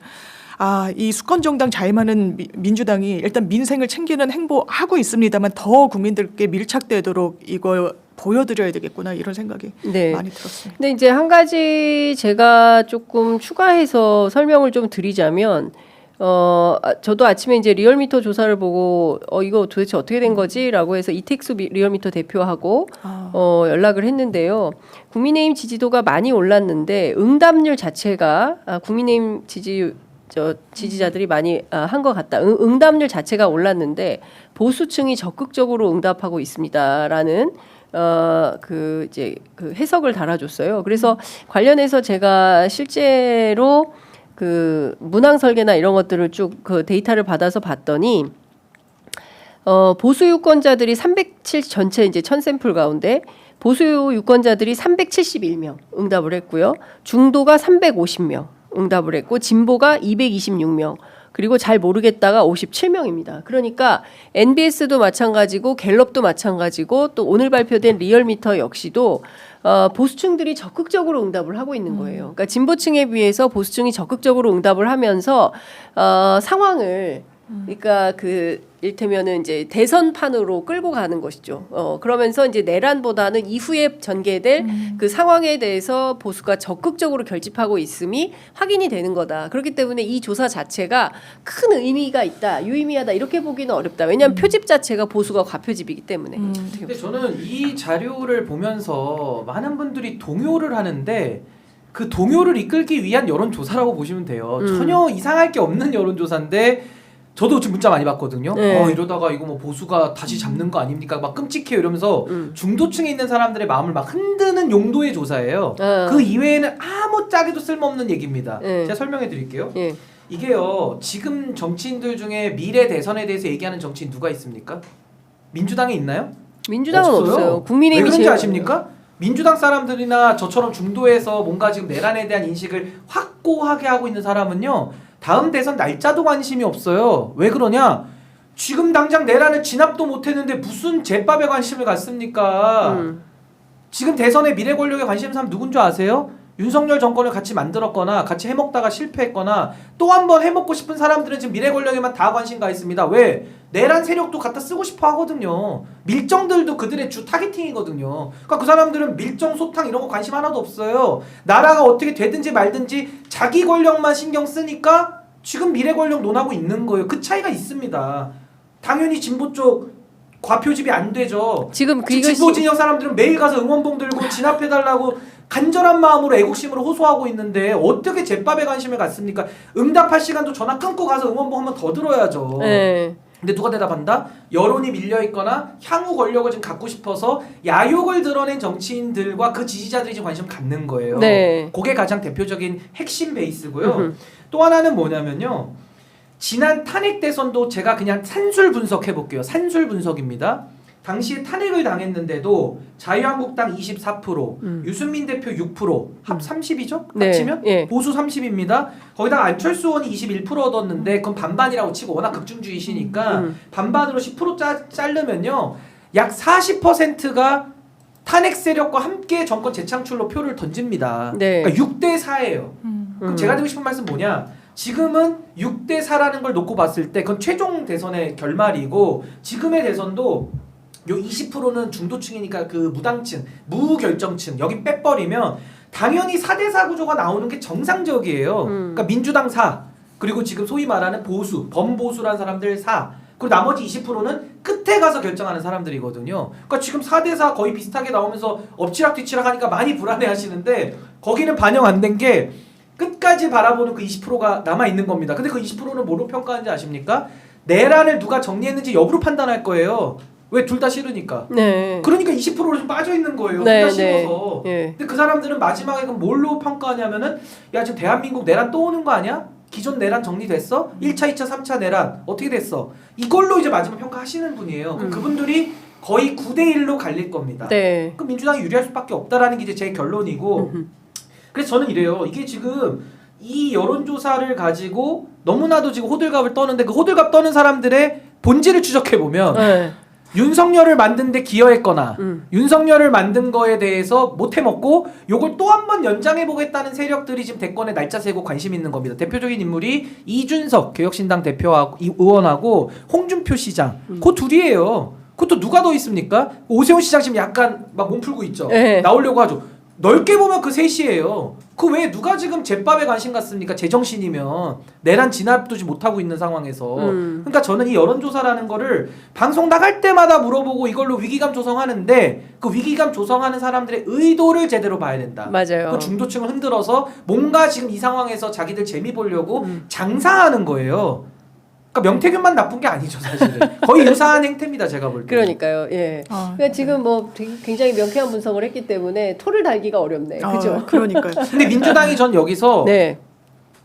이 수권정당 자임하는 민주당이 일단 민생을 챙기는 행보하고 있습니다만 더 국민들께 밀착되도록 이걸 보여드려야 되겠구나 이런 생각이 네. 많이 들었어요. 근데 이제 한 가지 제가 조금 추가해서 설명을 좀 드리자면 저도 아침에 이제 리얼미터 조사를 보고 이거 도대체 어떻게 된 거지라고 해서 이택수 리얼미터 대표하고 연락을 했는데요. 국민의힘 지지도가 많이 올랐는데 응답률 자체가 국민의힘 지지자들이 많이 한 것 같다. 응답률 자체가 올랐는데 보수층이 적극적으로 응답하고 있습니다라는 그 해석을 달아줬어요. 그래서 관련해서 제가 실제로 그 문항 설계나 이런 것들을 쭉 그 데이터를 받아서 봤더니 보수 유권자들이 전체 이제 1000샘플 가운데 보수 유권자들이 371명 응답을 했고요. 중도가 350명 응답을 했고 진보가 226명 그리고 잘 모르겠다가 57명입니다. 그러니까 NBS도 마찬가지고 갤럽도 마찬가지고 또 오늘 발표된 리얼미터 역시도 보수층들이 적극적으로 응답을 하고 있는 거예요. 그러니까 진보층에 비해서 보수층이 적극적으로 응답을 하면서 상황을 그러니까 일테면은 이제 대선판으로 끌고 가는 것이죠. 그러면서 이제 내란보다는 이후에 전개될 그 상황에 대해서 보수가 적극적으로 결집하고 있음이 확인이 되는 거다. 그렇기 때문에 이 조사 자체가 큰 의미가 있다, 유의미하다 이렇게 보기는 어렵다. 왜냐하면 표집 자체가 보수가 과표집이기 때문에. 근데 저는 이 자료를 보면서 많은 분들이 동요를 하는데 그 동요를 이끌기 위한 여론조사라고 보시면 돼요. 전혀 이상할 게 없는 여론조사인데 저도 지금 문자 많이 받거든요. 네. 이러다가 이거 뭐 보수가 다시 잡는 거 아닙니까? 막 끔찍해요 이러면서 중도층에 있는 사람들의 마음을 막 흔드는 용도의 조사예요. 그 이외에는 아무 짝에도 쓸모없는 얘기입니다. 네. 제가 설명해 드릴게요. 예. 이게요. 지금 정치인들 중에 미래 대선에 대해서 얘기하는 정치인 누가 있습니까? 민주당에 있나요? 민주당은 없어요. 국민의힘이 왜 그런지 제일 아십니까? 민주당 사람들이나 저처럼 중도에서 뭔가 지금 내란에 대한 인식을 확고하게 하고 있는 사람은요. 다음 대선 날짜도 관심이 없어요. 왜 그러냐? 지금 당장 내란을 진압도 못했는데 무슨 제밥에 관심을 갖습니까? 지금 대선에 미래 권력에 관심 있는 사람 누군 줄 아세요? 윤석열 정권을 같이 만들었거나 같이 해먹다가 실패했거나 또 한 번 해먹고 싶은 사람들은 지금 미래 권력에만 다 관심 가 있습니다. 왜? 내란 세력도 갖다 쓰고 싶어 하거든요. 밀정들도 그들의 주 타겟팅이거든요. 그러니까 그 사람들은 밀정, 소탕 이런 거 관심 하나도 없어요. 나라가 어떻게 되든지 말든지 자기 권력만 신경 쓰니까 지금 미래 권력 논하고 있는 거예요. 그 차이가 있습니다. 당연히 진보 쪽 과표집이 안 되죠. 지금 진보 진영 사람들은 매일 가서 응원봉 들고 진압해달라고 간절한 마음으로 애국심으로 호소하고 있는데 어떻게 제밥에 관심을 갖습니까? 응답할 시간도 전화 끊고 가서 응원봉 한 번 더 들어야죠. 네. 근데 누가 대답한다? 여론이 밀려있거나 향후 권력을 좀 갖고 싶어서 야욕을 드러낸 정치인들과 그 지지자들이 좀 관심을 갖는 거예요. 네. 그게 가장 대표적인 핵심 베이스고요. 또 하나는 뭐냐면요. 지난 탄핵 대선도 제가 그냥 산술 분석해 볼게요. 산술 분석입니다. 당시에 탄핵을 당했는데도 자유한국당 24%, 유승민 대표 6%, 합 30이죠? 네. 합치면 예. 보수 30입니다. 거기다가 안철수 의원이 21% 얻었는데 그건 반반이라고 치고 워낙 극중주의시니까 반반으로 10% 자르면요. 약 40%가 탄핵 세력과 함께 정권 재창출로 표를 던집니다. 네. 그러니까 6대 4예요. 그럼 제가 드리고 싶은 말씀 뭐냐? 지금은 6대 4라는 걸 놓고 봤을 때 그건 최종 대선의 결말이고 지금의 대선도 요 20%는 중도층이니까 그 무당층, 무결정층 여기 빼버리면 당연히 4대4 구조가 나오는 게 정상적이에요. 그러니까 민주당 4, 그리고 지금 소위 말하는 보수, 범보수라는 사람들 4, 그리고 나머지 20%는 끝에 가서 결정하는 사람들이거든요. 그러니까 지금 4대4 거의 비슷하게 나오면서 엎치락뒤치락 하니까 많이 불안해 하시는데 거기는 반영 안 된 게 끝까지 바라보는 그 20%가 남아있는 겁니다. 근데 그 20%는 뭐로 평가하는지 아십니까? 내란을 누가 정리했는지 여부로 판단할 거예요. 왜? 둘 다 싫으니까. 네. 그러니까 20%로 좀 빠져있는 거예요. 네, 둘 다 싫어서. 네. 근데 그 사람들은 마지막에 그럼 뭘로 평가하냐면은 야 지금 대한민국 내란 또 오는 거 아니야? 기존 내란 정리됐어? 1차, 2차, 3차 내란 어떻게 됐어? 이걸로 이제 마지막 평가하시는 분이에요. 그럼 그분들이 거의 9대1로 갈릴 겁니다. 네. 그럼 민주당이 유리할 수밖에 없다라는 게 이제 제 결론이고 그래서 저는 이래요. 이게 지금 이 여론조사를 가지고 너무나도 지금 호들갑을 떠는데 그 호들갑 떠는 사람들의 본질을 추적해보면 네. 윤석열을 만드는데 기여했거나 윤석열을 만든 거에 대해서 못해먹고 요걸 또 한 번 연장해보겠다는 세력들이 지금 대권에 날짜 세고 관심 있는 겁니다. 대표적인 인물이 이준석 개혁신당 대표하고 의원하고 홍준표 시장 그 둘이에요. 그것도 누가 더 있습니까? 오세훈 시장 지금 약간 막 몸 풀고 있죠. 네. 나오려고 하죠. 넓게 보면 그 셋이에요. 그 외에 누가 지금 제밥에 관심 갖습니까? 제정신이면 내란 진압도 지금 못하고 있는 상황에서 그러니까 저는 이 여론조사라는 거를 방송 나갈 때마다 물어보고 이걸로 위기감 조성하는데 그 위기감 조성하는 사람들의 의도를 제대로 봐야 된다. 맞아요. 그 중도층을 흔들어서 뭔가 지금 이 상황에서 자기들 재미 보려고 장사하는 거예요. 그러니까 명태균만 나쁜 게 아니죠 사실은. 거의 유사한 행태입니다 제가 볼 때. 그러니까요. 예. 그러니까 지금 뭐 굉장히 명쾌한 분석을 했기 때문에 토를 달기가 어렵네. 그죠? 그러니까요. 근데 민주당이 전 여기서 네.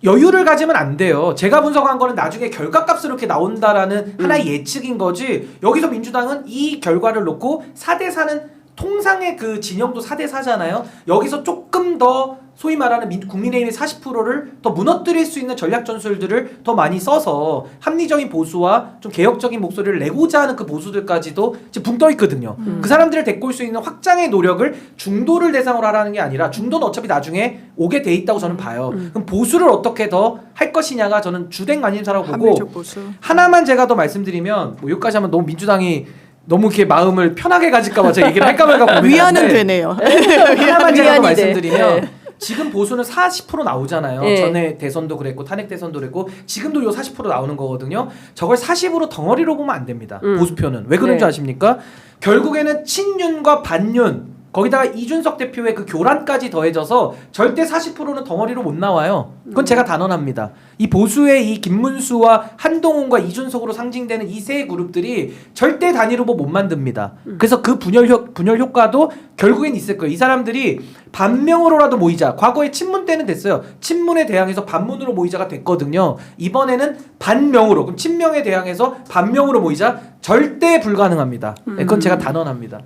여유를 가지면 안 돼요. 제가 분석한 거는 나중에 결과값으로 이렇게 나온다라는 하나의 예측인 거지. 여기서 민주당은 이 결과를 놓고 4대4는 통상의 그 진영도 4대4잖아요. 여기서 조금 더 소위 말하는 국민의힘의 40%를 더 무너뜨릴 수 있는 전략 전술들을 더 많이 써서 합리적인 보수와 좀 개혁적인 목소리를 내고자 하는 그 보수들까지도 지금 붕 떠 있거든요. 그 사람들을 데리고 올 수 있는 확장의 노력을 중도를 대상으로 하라는 게 아니라 중도는 어차피 나중에 오게 돼 있다고 저는 봐요. 그럼 보수를 어떻게 더 할 것이냐가 저는 주된 관심사라고 보고 합리적 보수. 하나만 제가 더 말씀드리면 뭐 여기까지 하면 너무 민주당이 너무 이렇게 마음을 편하게 가질까봐 제가 얘기를 할까 말까 고민하는데 위안은 되네요. 하나만 제가 더 위안이 돼. 말씀드리면 네. 지금 보수는 40% 나오잖아요. 네. 전에 대선도 그랬고 탄핵 대선도 그랬고 지금도 요 40% 나오는 거거든요. 저걸 40으로 덩어리로 보면 안 됩니다. 보수표는. 왜 그런 줄 네. 아십니까? 결국에는 친윤과 반윤 거기다가 이준석 대표의 그 교란까지 더해져서 절대 40%는 덩어리로 못 나와요. 그건 제가 단언합니다. 이 보수의 이 김문수와 한동훈과 이준석으로 상징되는 이 세 그룹들이 절대 단일 후보 못 만듭니다. 그래서 그 분열 효과도 결국엔 있을 거예요. 이 사람들이 반명으로라도 모이자. 과거에 친문 때는 됐어요. 친문에 대항해서 반문으로 모이자가 됐거든요. 이번에는 반명으로, 그럼 친명에 대항해서 반명으로 모이자. 절대 불가능합니다. 그건 제가 단언합니다.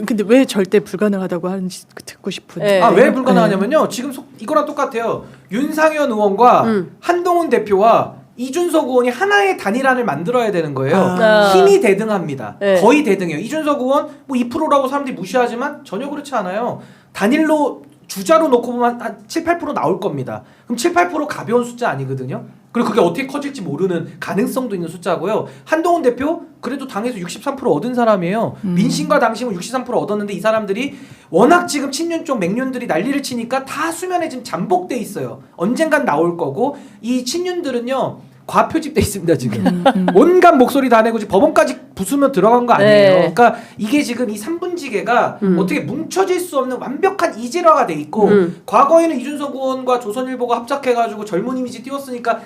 근데 왜 절대 불가능하다고 하는지 듣고 싶은데. 네. 왜 불가능하냐면요. 지금 이거랑 똑같아요. 윤상현 의원과 한동훈 대표와 이준석 의원이 하나의 단일안을 만들어야 되는 거예요. 힘이 대등합니다. 네. 거의 대등해요. 이준석 의원 뭐 2%라고 사람들이 무시하지만 전혀 그렇지 않아요. 단일로 주자로 놓고 보면 한 7, 8% 나올 겁니다. 그럼 7, 8% 가벼운 숫자 아니거든요. 그리고 그게 어떻게 커질지 모르는 가능성도 있는 숫자고요. 한동훈 대표 그래도 당에서 63% 얻은 사람이에요. 민심과 당심은 63% 얻었는데 이 사람들이 워낙 지금 친윤 쪽 맹윤들이 난리를 치니까 다 수면에 지금 잠복돼 있어요. 언젠간 나올 거고 이 친윤들은요. 과표집돼 있습니다 지금. 온갖 목소리 다 내고 지금 법원까지 부수면 들어간 거 아니에요. 네. 그러니까 이게 지금 이 3분지계가 어떻게 뭉쳐질 수 없는 완벽한 이질화가 돼 있고 과거에는 이준석 의원과 조선일보가 합작해가지고 젊은 이미지 띄웠으니까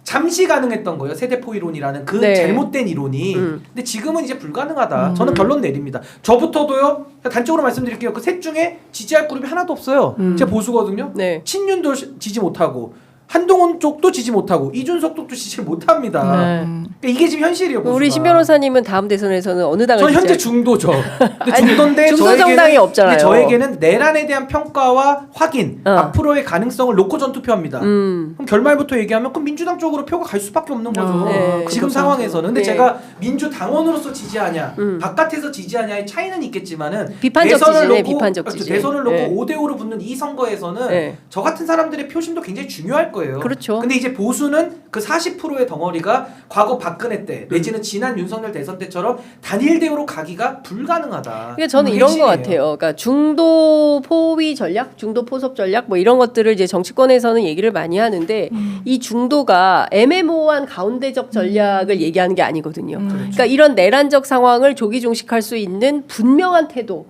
잠시 가능했던 거예요. 세대포 이론이라는 그 네. 잘못된 이론이. 근데 지금은 이제 불가능하다. 저는 결론 내립니다. 저부터도요. 단적으로 말씀드릴게요. 그 셋 중에 지지할 그룹이 하나도 없어요. 제가 보수거든요. 네. 친윤도 지지 못하고 한동훈 쪽도 지지 못하고 이준석 쪽도 지지를 못합니다. 네. 그러니까 이게 지금 현실이에요. 보수가. 우리 신 변호사님은 다음 대선에서는 어느 당을 저는 현재 지지할- 중도죠. 근데 아니, 중도인데 중도 정당이 없잖아요. 근데 저에게는 내란에 대한 평가와 확인, 앞으로의 가능성을 놓고 전 투표합니다. 그럼 결말부터 얘기하면 그럼 민주당 쪽으로 표가 갈 수밖에 없는 거죠. 네. 지금 그렇죠. 상황에서는. 근데 네. 제가 민주당원으로서 지지하냐, 바깥에서 지지하냐의 차이는 있겠지만은 비판적 대선을 지지네, 놓고 비판적 그렇죠. 지지. 대선을 놓고 네. 5대5로 붙는 이 선거에서는 네. 저 같은 사람들의 표심도 굉장히 중요할 거예요. 그렇죠. 근데 이제 보수는 그 40%의 덩어리가 과거 박근혜 때 내지는 지난 윤석열 대선 때처럼 단일 대우로 가기가 불가능하다. 그러니까 저는 그게 이런 것 핵심이에요. 같아요. 그러니까 중도 포위 전략, 중도 포섭 전략 뭐 이런 것들을 이제 정치권에서는 얘기를 많이 하는데 이 중도가 애매모호한 가운데적 전략을 얘기하는 게 아니거든요. 그러니까 이런 내란적 상황을 조기 종식할 수 있는 분명한 태도,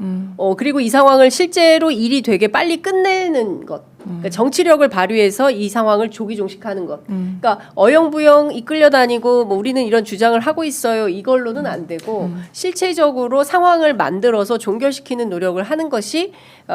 그리고 이 상황을 실제로 일이 되게 빨리 끝내는 것. 그러니까 정치력을 발휘해서 이 상황을 조기 종식하는 것. 그러니까 어영부영 이끌려 다니고 뭐 우리는 이런 주장을 하고 있어요. 이걸로는 안 되고 실체적으로 상황을 만들어서 종결시키는 노력을 하는 것이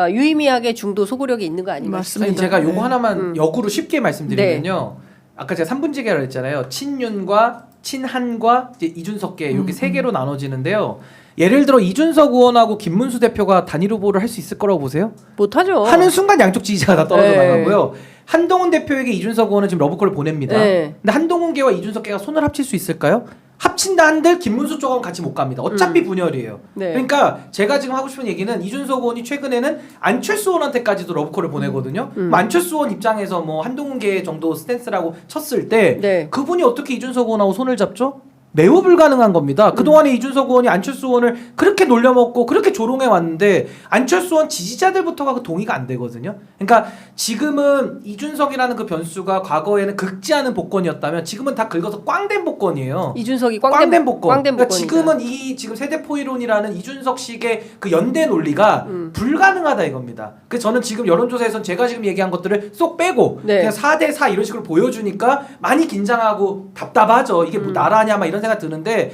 유의미하게 중도 소구력이 있는 거 아닌가 맞습니다. 싶습니다. 아니, 제가 요거 하나만 역으로 쉽게 말씀드리면요. 아까 제가 3분지계라고 했잖아요. 친윤과 친한과 이제 이준석계 이렇게 세 개로 나눠지는데요. 예를 들어 이준석 의원하고 김문수 대표가 단일 후보를 할 수 있을 거라고 보세요? 못하죠. 하는 순간 양쪽 지지자가 다 떨어져 네. 나가고요. 한동훈 대표에게 이준석 의원은 지금 러브콜을 보냅니다. 네. 근데 한동훈계와 이준석계가 손을 합칠 수 있을까요? 합친다 한들 김문수 쪽은 같이 못 갑니다. 어차피 분열이에요. 네. 그러니까 제가 지금 하고 싶은 얘기는 이준석 의원이 최근에는 안철수 의원한테까지도 러브콜을 보내거든요. 그럼 안철수 의원 입장에서 뭐 한동훈계 정도 스탠스라고 쳤을 때 네. 그분이 어떻게 이준석 의원하고 손을 잡죠? 매우 불가능한 겁니다. 그동안에 이준석 의원이 안철수 의원을 그렇게 놀려먹고 그렇게 조롱해 왔는데 안철수 의원 지지자들부터가 그 동의가 안 되거든요. 그러니까 지금은 이준석이라는 그 변수가 과거에는 긁지 않은 복권이었다면 지금은 다 긁어서 꽝된 복권이에요. 이준석이 꽝된 복권. 꽝된 그러니까 복권이다. 지금은 이 지금 세대포이론이라는 이준석식의 그 연대 논리가 불가능하다 이겁니다. 그래서 저는 지금 여론조사에선 제가 지금 얘기한 것들을 쏙 빼고 네. 그냥 4대4 이런 식으로 보여주니까 많이 긴장하고 답답하죠. 이게 뭐 나라냐 막 이런 생각 드는데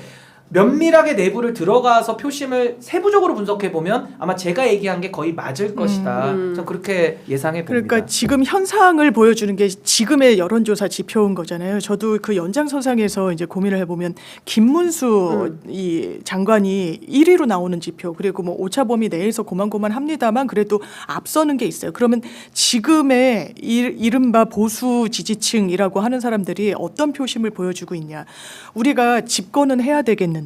면밀하게 내부를 들어가서 표심을 세부적으로 분석해 보면 아마 제가 얘기한 게 거의 맞을 것이다. 저는 그렇게 예상해 봅니다. 그러니까 지금 현상을 보여주는 게 지금의 여론조사 지표인 거잖아요. 저도 그 연장선상에서 이제 고민을 해보면 김문수 이 장관이 1위로 나오는 지표 그리고 뭐 오차범위 내에서 고만고만합니다만 그래도 앞서는 게 있어요. 그러면 지금의 이른바 보수 지지층이라고 하는 사람들이 어떤 표심을 보여주고 있냐? 우리가 집권은 해야 되겠는데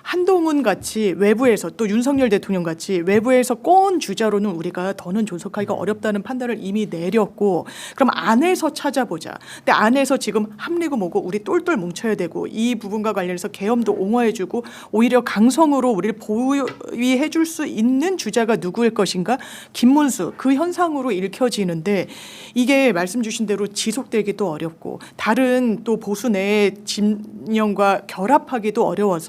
한동훈 같이 외부에서 또 윤석열 대통령 같이 외부에서 꼰 주자로는 우리가 더는 존속하기가 어렵다는 판단을 이미 내렸고 그럼 안에서 찾아보자. 근데 안에서 지금 합리고 뭐고 우리 똘똘 뭉쳐야 되고 이 부분과 관련해서 계엄도 옹호해주고 오히려 강성으로 우리를 보위해줄 수 있는 주자가 누구일 것인가? 김문수 그 현상으로 읽혀지는데 이게 말씀 주신 대로 지속되기도 어렵고 다른 또 보수 내 진영과 결합하기도 어려워서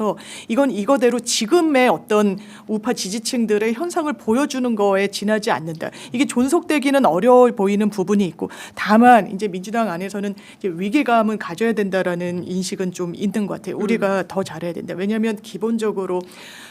이건 이거대로 지금의 어떤 우파 지지층들의 현상을 보여주는 거에 지나지 않는다. 이게 존속되기는 어려워 보이는 부분이 있고 다만 이제 민주당 안에서는 이제 위기감은 가져야 된다라는 인식은 좀 있는 것 같아요. 우리가 더 잘해야 된다. 왜냐하면 기본적으로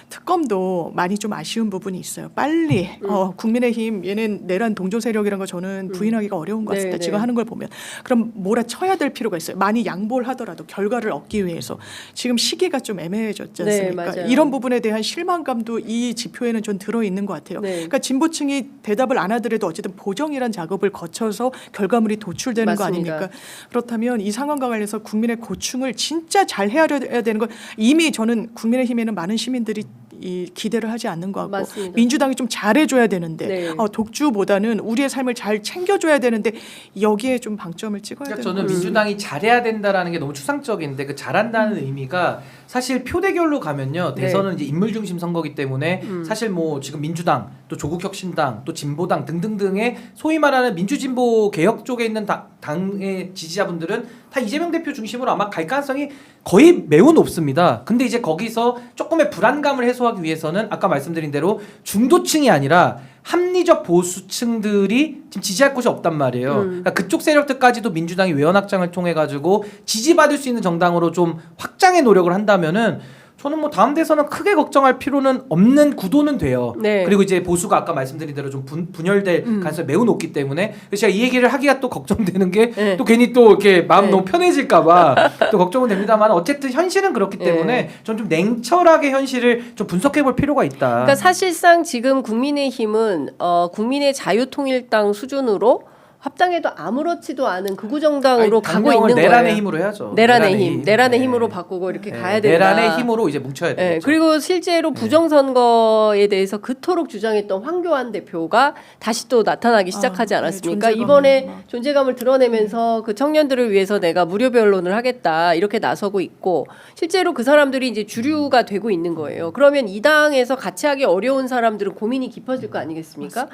특검도 많이 좀 아쉬운 부분이 있어요. 빨리 국민의힘 얘는 내란 동조 세력이란 거 저는 부인하기가 어려운 것 같습니다. 네, 지금 네. 하는 걸 보면 그럼 몰아쳐야 될 필요가 있어요. 많이 양보를 하더라도 결과를 얻기 위해서 지금 시기가 좀 애매해졌지 네, 않습니까? 맞아요. 이런 부분에 대한 실망감도 이 지표에는 좀 들어 있는 것 같아요. 네. 그러니까 진보층이 대답을 안 하더라도 어쨌든 보정이란 작업을 거쳐서 결과물이 도출되는 거 맞습니다. 아닙니까? 그렇다면 이 상황과 관련해서 국민의 고충을 진짜 잘 헤아려야 되는 건 이미 저는 국민의힘에는 많은 시민들이 이 기대를 하지 않는 것 같고 맞습니다. 민주당이 좀 잘해줘야 되는데 네. 독주보다는 우리의 삶을 잘 챙겨줘야 되는데 여기에 좀 방점을 찍어야 그러니까 되는 저는 것 같습니다. 민주당이 잘해야 된다라는 게 너무 추상적인데 그 잘한다는 의미가 사실 표대결로 가면요. 대선은 이제 인물 중심 선거기 때문에 사실 뭐 지금 민주당 또 조국혁신당 또 진보당 등등등의 소위 말하는 민주진보 개혁 쪽에 있는 당의 지지자분들은 다 이재명 대표 중심으로 아마 갈 가능성이 거의 매우 높습니다. 근데 이제 거기서 조금의 불안감을 해소하기 위해서는 아까 말씀드린 대로 중도층이 아니라 합리적 보수층들이 지금 지지할 곳이 없단 말이에요. 그러니까 그쪽 세력들까지도 민주당이 외연 확장을 통해 가지고 지지받을 수 있는 정당으로 좀 확장의 노력을 한다면은 저는 뭐 다음 대선은 크게 걱정할 필요는 없는 구도는 돼요. 네. 그리고 이제 보수가 아까 말씀드린 대로 좀 분열될 가능성이 매우 높기 때문에 그래서 제가 이 얘기를 하기가 또 걱정되는 게 또 괜히 또 이렇게 마음 너무 편해질까봐 또 걱정은 됩니다만 어쨌든 현실은 그렇기 때문에 저는 좀 냉철하게 현실을 좀 분석해볼 필요가 있다. 그러니까 사실상 지금 국민의힘은 국민의 자유통일당 수준으로 합당해도 아무렇지도 않은 극우 정당으로 가고 있는 거예요. 내란의 힘으로 해야죠. 내란의 힘으로 바꾸고 이렇게 가야 된다. 내란의 힘으로 이제 뭉쳐야 돼요. 그리고 실제로 부정선거에 대해서 그토록 주장했던 황교안 대표가 다시 또 나타나기 시작하지 않았습니까? 이번에 존재감을 드러내면서 그 청년들을 위해서 내가 무료 변론을 하겠다 이렇게 나서고 있고 실제로 그 사람들이 이제 주류가 되고 있는 거예요. 그러면 이 당에서 같이 하기 어려운 사람들은 고민이 깊어질 거 아니겠습니까?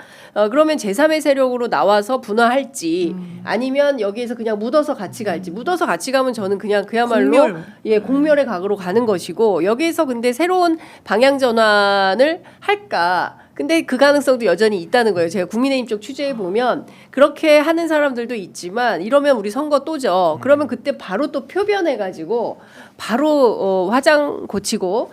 그러면 제3의 세력으로 나와서 분화할 할지 아니면 여기에서 그냥 묻어서 같이 갈지 묻어서 같이 가면 저는 그냥 그야말로 공멸의 각으로 가는 것이고 여기에서 근데 새로운 방향 전환을 할까 근데 그 가능성도 여전히 있다는 거예요. 제가 국민의힘 쪽 취재해 보면 그렇게 하는 사람들도 있지만 이러면 우리 선거 또죠. 그러면 그때 바로 또 표변해가지고 바로 화장 고치고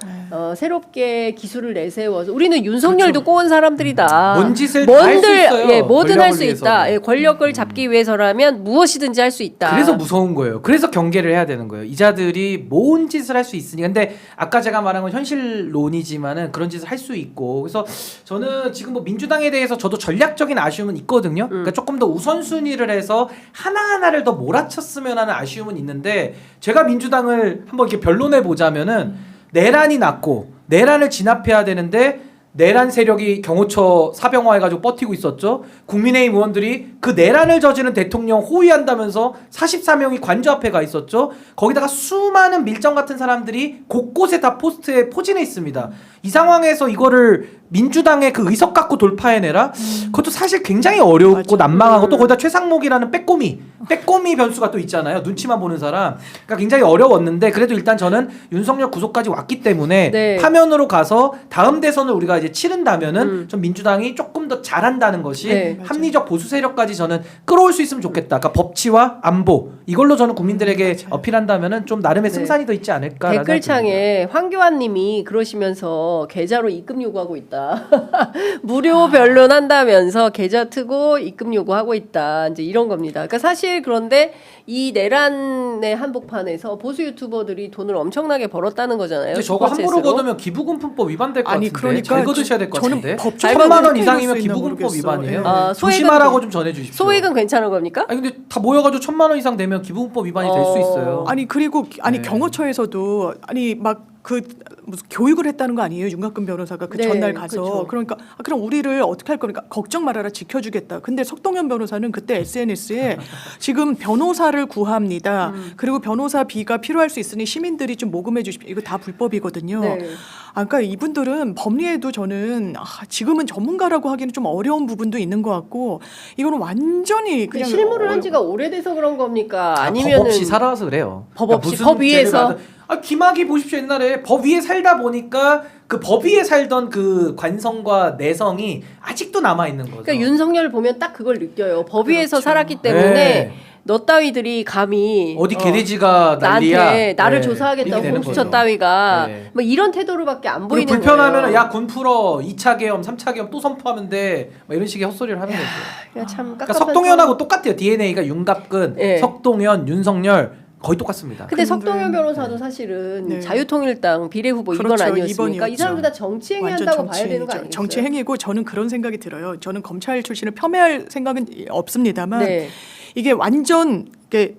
새롭게 기술을 내세워서 우리는 윤석열도 꼬은 사람들이다. 뭔 짓을 다 할 수 있어요. 뭐든 할 수 있다. 권력을 잡기 위해서라면 무엇이든지 할 수 있다. 그래서 무서운 거예요. 그래서 경계를 해야 되는 거예요. 이자들이 뭔 짓을 할 수 있으니. 근데 아까 제가 말한 건 현실론이지만은 그런 짓을 할 수 있고. 그래서 저는 지금 뭐 민주당에 대해서 저도 전략적인 아쉬움은 있거든요. 그러니까 조금 더 우선순위를 해서 하나하나를 더 몰아쳤으면 하는 아쉬움은 있는데 제가 민주당을 한번 이렇게 변론해 보자면은 내란이 났고 내란을 진압해야 되는데 내란 세력이 경호처 사병화해가지고 버티고 있었죠. 국민의힘 의원들이 그 내란을 저지른 대통령 호위한다면서 44명이 관저 앞에 가 있었죠. 거기다가 수많은 밀정 같은 사람들이 곳곳에 다 포스트에 포진해 있습니다. 이 상황에서 이거를 민주당의 그 의석 갖고 돌파해내라? 그것도 사실 굉장히 어렵고 난망하고 또 거기다 최상목이라는 빼꼼이 변수가 또 있잖아요. 눈치만 보는 사람. 그러니까 굉장히 어려웠는데 그래도 일단 저는 윤석열 구속까지 왔기 때문에 파면으로 가서 다음 대선을 우리가 이제 치른다면은 좀 민주당이 조금 더 잘한다는 것이 합리적 보수 세력까지 저는 끌어올 수 있으면 좋겠다. 그러니까 법치와 안보 이걸로 저는 국민들에게 어필한다면은 좀 나름의 승산이 더 있지 않을까. 댓글창에 황교안님이 그러시면서 계좌로 입금 요구하고 있다. 무료 변론한다면서 계좌 트고 입금 요구하고 있다. 이제 이런 겁니다. 그러니까 사실 그런데 이 내란의 한복판에서 보수 유튜버들이 돈을 엄청나게 벌었다는 거잖아요. 저거 함부로 거두면 기부금품법 위반될 것 같은데. 그러니까 잘 거두셔야 될 것 같은데. 1,000만 원 이상이면 기부금법 위반이에요. 조심하라고 좀 전해주십시오. 소액은 괜찮은 겁니까? 아니 근데 다 모여가지고 1,000만 원 이상 되면 기부금법 위반이 될 수 있어요. 그리고 경호처에서도 막 무슨 교육을 했다는 거 아니에요? 윤곽근 변호사가 그 전날 가서. 그렇죠. 그러니까 그럼 우리를 어떻게 할 거니까 걱정 말아라 지켜주겠다. 근데 석동현 변호사는 그때 SNS에 지금 변호사를 구합니다. 그리고 변호사비가 필요할 수 있으니 시민들이 좀 모금해 주십시오. 이거 다 불법이거든요. 그러니까 이분들은 법리에도 저는 지금은 전문가라고 하기는 좀 어려운 부분도 있는 것 같고 이거는 완전히 그냥 실무를 한 지가 오래돼서 그런 겁니까? 아니면 법 없이 살아서 그래요. 법 없이 법 위에서 김학의 보십시오. 옛날에 법 위에 살다 보니까 그 법 위에 살던 그 관성과 내성이 아직도 남아 있는 거죠. 그러니까 윤석열 보면 딱 그걸 느껴요. 법 위에서 살았기 때문에 너 따위들이 감히 어디 개돼지가 난리야. 나한테 나를 조사하겠다고 공수처 거죠. 따위가 뭐 이런 태도로밖에 안 보이는 거예요. 불편하면 야 군 풀어 2차 계엄 3차 계엄 또 선포하면 돼. 막 이런 식의 헛소리를 하는 거죠. 그냥 참 그러니까 석동현하고 똑같아요. DNA가 윤갑근, 네. 석동현, 윤석열 거의 똑같습니다. 근데 석동현 변호사도 사실은 자유통일당 비례후보 이번 아니었습니까? 이 사람들 다 정치행위 한다고 봐야 되는 거 아니겠어요? 정치행위고 저는 그런 생각이 들어요. 저는 검찰 출신을 폄훼할 생각은 없습니다만 이게 완전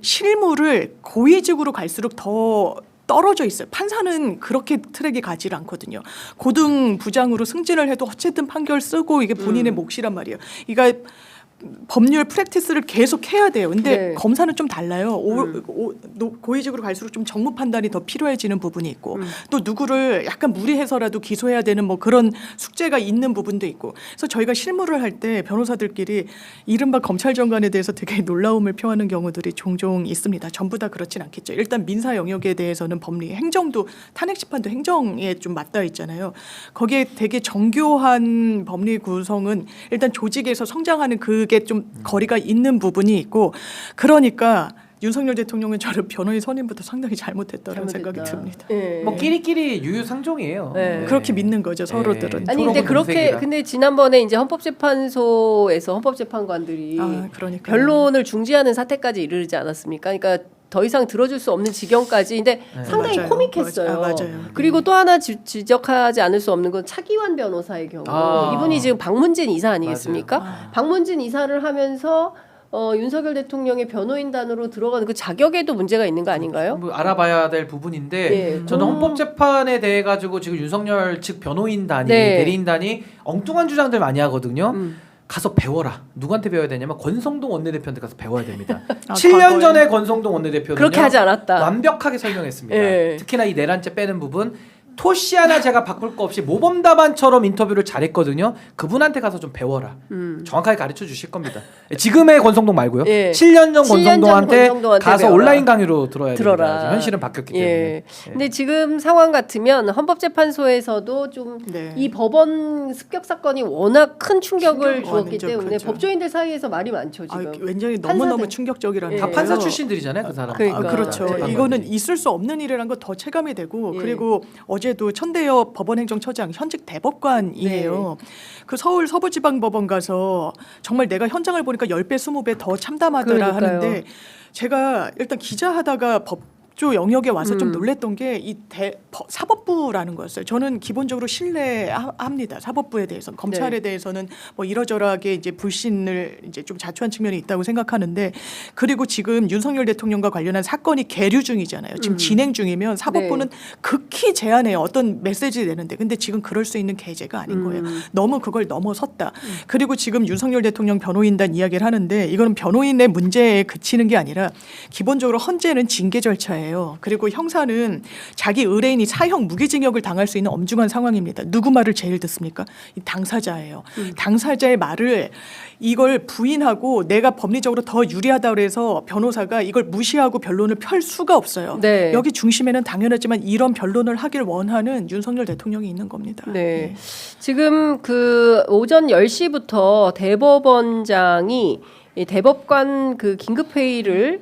실무를 고위직으로 갈수록 더 떨어져 있어요. 판사는 그렇게 트랙이 가지 않거든요. 고등 부장으로 승진을 해도 어쨌든 판결 쓰고 이게 본인의 몫이란 말이에요. 그러니까 법률 프랙티스를 계속 해야 돼요. 근데 네. 검사는 좀 달라요. 고위직으로 갈수록 좀 정무 판단이 더 필요해지는 부분이 있고 또 누구를 약간 무리해서라도 기소해야 되는 뭐 그런 숙제가 있는 부분도 있고. 그래서 저희가 실무를 할 때 변호사들끼리 이른바 검찰 정관에 대해서 되게 놀라움을 표하는 경우들이 종종 있습니다. 전부 다 그렇진 않겠죠. 일단 민사 영역에 대해서는 법리, 행정도 탄핵 심판도 행정에 좀 맞닿아 있잖아요. 거기에 되게 정교한 법리 구성은 일단 조직에서 성장하는 그게 좀 거리가 있는 부분이 있고 그러니까 윤석열 대통령은 저를 변호인 선임부터 상당히 잘못했다는 생각이 듭니다. 예. 뭐 끼리끼리 유유상종이에요. 네. 그렇게 믿는 거죠 서로들은. 아니 근데 초록은 그렇게 금색이라. 근데 지난번에 이제 헌법재판소에서 헌법재판관들이 그러니까 변론을 중지하는 사태까지 이르지 않았습니까? 그러니까 더 이상 들어줄 수 없는 지경까지. 근데 상당히 맞아요. 코믹했어요. 맞아요. 그리고 또 하나 지적하지 않을 수 없는 건 차기환 변호사의 경우. 이분이 지금 박문진 이사 아니겠습니까? 박문진 이사를 하면서 윤석열 대통령의 변호인단으로 들어가는 그 자격에도 문제가 있는 거 아닌가요? 뭐 알아봐야 될 부분인데 예. 저는 헌법재판에 대해 가지고 지금 윤석열 측 변호인단이 네. 대리인단이 엉뚱한 주장들 많이 하거든요. 가서 배워라. 누구한테 배워야 되냐면 권성동 원내대표한테 가서 배워야 됩니다. 7년 과거에? 전에 권성동 원내대표는 그렇게 하지 않았다. 완벽하게 설명했습니다. 예. 특히나 이 내란죄 빼는 부분 토시 하나 제가 바꿀 거 없이 모범답안처럼 인터뷰를 잘했거든요. 그분한테 가서 좀 배워라. 정확하게 가르쳐 주실 겁니다. 지금의 권성동 말고요. 예. 7년 전 7년 전 권성동한테 권성동한테 가서 배워라. 온라인 강의로 들어야 들어라. 됩니다. 현실은 바뀌었기 때문에. 예. 근데 지금 상황 같으면 헌법재판소에서도 좀 이 네. 법원 습격 사건이 워낙 큰 충격을 충격 주었기 완전 때문에 크죠. 법조인들 사이에서 말이 많죠 지금. 굉장히 너무너무 판사들. 충격적이라는 예. 다 거예요. 판사 출신들이잖아요, 그 사람. 그러니까. 그렇죠. 네. 이거는 있을 수 없는 일이라는 거 더 체감이 되고 예. 그리고 어제도 천대엽 법원행정처장 현직 대법관이에요. 네. 그 서울 서부지방법원 가서 정말 내가 현장을 보니까 10배, 20배 더 참담하더라 그러니까요. 하는데 제가 일단 기자하다가 법조 영역에 와서 좀 놀랬던 게 이 사법부라는 거였어요. 저는 기본적으로 신뢰합니다. 사법부에 대해서 검찰에 대해서는 뭐 이러저러하게 이제 불신을 이제 좀 자초한 측면이 있다고 생각하는데 그리고 지금 윤석열 대통령과 관련한 사건이 계류 중이잖아요. 지금 진행 중이면 사법부는 극히 제한해요. 어떤 메시지 내는데 근데 지금 그럴 수 있는 계제가 아닌 거예요. 너무 그걸 넘어섰다. 그리고 지금 윤석열 대통령 변호인단 이야기를 하는데 이거는 변호인의 문제에 그치는 게 아니라 기본적으로 헌재는 징계 절차예요. 그리고 형사는 자기 의뢰인이 사형 무기징역을 당할 수 있는 엄중한 상황입니다. 누구 말을 제일 듣습니까? 이 당사자예요. 당사자의 말을 이걸 부인하고 내가 법리적으로 더 유리하다 그래서 변호사가 이걸 무시하고 변론을 펼 수가 없어요. 네. 여기 중심에는 당연하지만 이런 변론을 하길 원하는 윤석열 대통령이 있는 겁니다. 네. 지금 그 오전 10시부터 대법원장이 이 대법관 그 긴급 회의를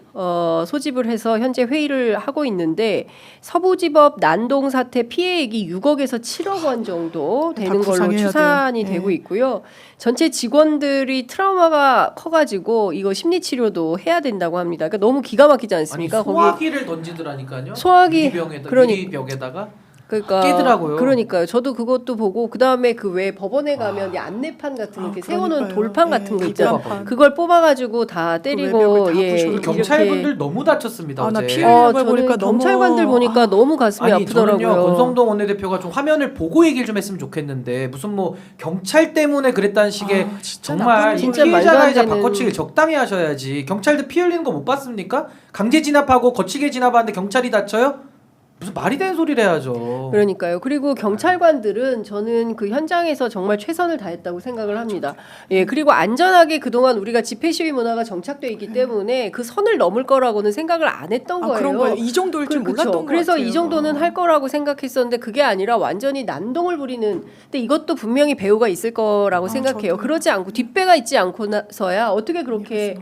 소집을 해서 현재 회의를 하고 있는데 서부지법 난동 사태 피해액이 6억에서 7억 원 정도 되는 걸로 구상해야 추산이 돼요. 되고 있고요. 전체 직원들이 트라우마가 커가지고 이거 심리 치료도 해야 된다고 합니다. 그러니까 너무 기가 막히지 아니 않습니까? 소화기를 던지더라니까요. 소화기, 유리병에다가 유리벽에다가 그러니까 깨더라고요. 그러니까요. 저도 그것도 보고 그 다음에 그 왜 법원에 가면 이 안내판 같은 거 이렇게 세워놓은 그러니까요. 돌판 같은 거 예, 있잖아요. 입간판. 그걸 뽑아가지고 다 외벽을 때리고 다 부셔놓고. 경찰분들 너무 다쳤습니다. 나 어제. 피해 걸 저는 보니까 너무 경찰관들 보니까 너무 가슴이 아니 아프더라고요. 저는요 권성동 원내대표가 좀 화면을 보고 얘기를 좀 했으면 좋겠는데 무슨 뭐 경찰 때문에 그랬다는 식의 진짜 정말 나쁜 이 진짜 피해자 말도 안 가해자 되는- 바꿔치기를 적당히 하셔야지. 경찰들 피 흘리는 거 못 봤습니까? 강제 진압하고 거치게 진압하는데 경찰이 다쳐요? 무슨 말이 되는 소리를 해야죠. 그러니까요. 그리고 경찰관들은 저는 그 현장에서 정말 최선을 다했다고 생각을 합니다. 예, 그리고 안전하게 그동안 우리가 집회 시위 문화가 정착돼 있기 때문에 그 선을 넘을 거라고는 생각을 안 했던 거예요. 그런 거예요. 이 정도일 줄 그렇죠. 몰랐던 것 그래서 같아요. 이 정도는 할 거라고 생각했었는데 그게 아니라 완전히 난동을 부리는. 근데 이것도 분명히 배우가 있을 거라고 생각해요. 저도요. 그러지 않고 뒷배가 있지 않고서야 어떻게 그렇게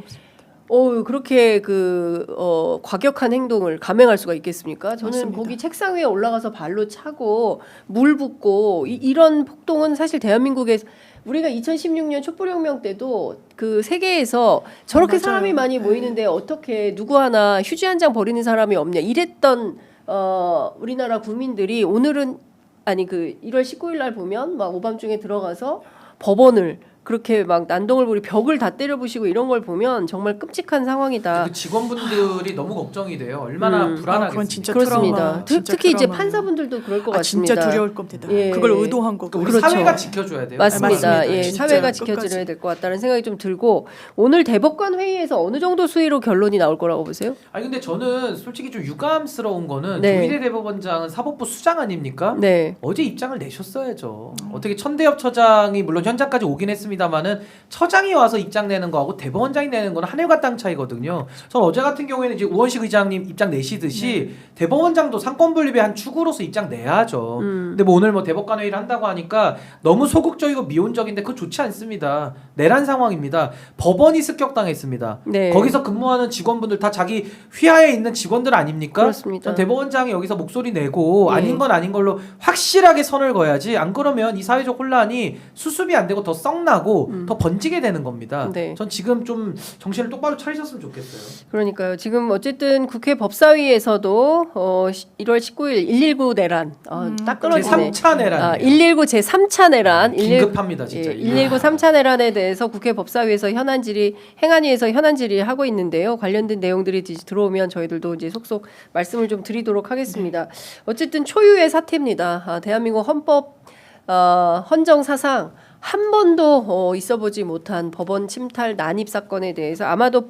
그렇게 과격한 행동을 감행할 수가 있겠습니까? 저는 맞습니다. 거기 책상 위에 올라가서 발로 차고 물 붓고 이런 폭동은 사실 대한민국에 우리가 2016년 촛불혁명 때도 그 세계에서 저렇게 맞아요. 사람이 많이 모이는데 어떻게 누구 하나 휴지 한 장 버리는 사람이 없냐 이랬던 우리나라 국민들이 오늘은 아니 그 1월 19일 날 보면 막 오밤중에 들어가서 법원을 그렇게 막 난동을 부리 벽을 다 때려부시고 이런 걸 보면 정말 끔찍한 상황이다. 그 직원분들이 너무 걱정이 돼요. 얼마나 그건 불안하겠습니까? 진짜 그렇습니다. 트라우마, 진짜 특히 이제 트라우마예요. 판사분들도 그럴 것 같습니다. 진짜 두려울 겁니다. 예. 그걸 의도한 거고. 우리 그렇죠. 사회가 지켜줘야 돼요. 맞습니다. 맞습니다. 예, 진짜 사회가 끝까지. 지켜드려야 될 것 같다는 생각이 좀 들고 오늘 대법관 회의에서 어느 정도 수위로 결론이 나올 거라고 보세요? 아니 근데 저는 솔직히 좀 유감스러운 거는 네. 조희대 대법원장은 사법부 수장 아닙니까? 네. 어제 입장을 내셨어야죠. 어떻게 천대엽 처장이 물론 현장까지 오긴 했습니다만은 처장이 와서 입장 내는 거하고 대법원장이 내는 거는 하늘과 땅 차이거든요. 전 어제 같은 경우에는 이제 우원식 의장님 입장 내시듯이 대법원장도 상권 분립의 한 축으로서 입장 내야죠. 근데 뭐 오늘 뭐 대법관 회의를 한다고 하니까 너무 소극적이고 미온적인데 그거 좋지 않습니다. 내란 상황입니다. 법원이 습격당했습니다. 네. 거기서 근무하는 직원분들 다 자기 휘하에 있는 직원들 아닙니까? 그렇습니다. 전 대법원장이 여기서 목소리 내고 예. 아닌 건 아닌 걸로 확실하게 선을 그어야지. 안 그러면 이 사회적 혼란이 수습이 안 되고 더 썩나고 더 번지게 되는 겁니다. 네. 전 지금 좀 정신을 똑바로 차리셨으면 좋겠어요. 그러니까요. 지금 어쨌든 국회 법사위에서도 1월 19일 119 내란 딱 끊어지네. 제3차 내란. 119 제 3차 내란. 긴급합니다, 진짜. 119 3차 내란에 대해서 국회 법사위에서 행안위에서 현안 질의하고 있는데요. 관련된 내용들이 이제 들어오면 저희들도 이제 속속 말씀을 좀 드리도록 하겠습니다. 어쨌든 초유의 사태입니다. 대한민국 헌법 헌정 사상 한 번도 있어보지 못한 법원 침탈 난입 사건에 대해서 아마도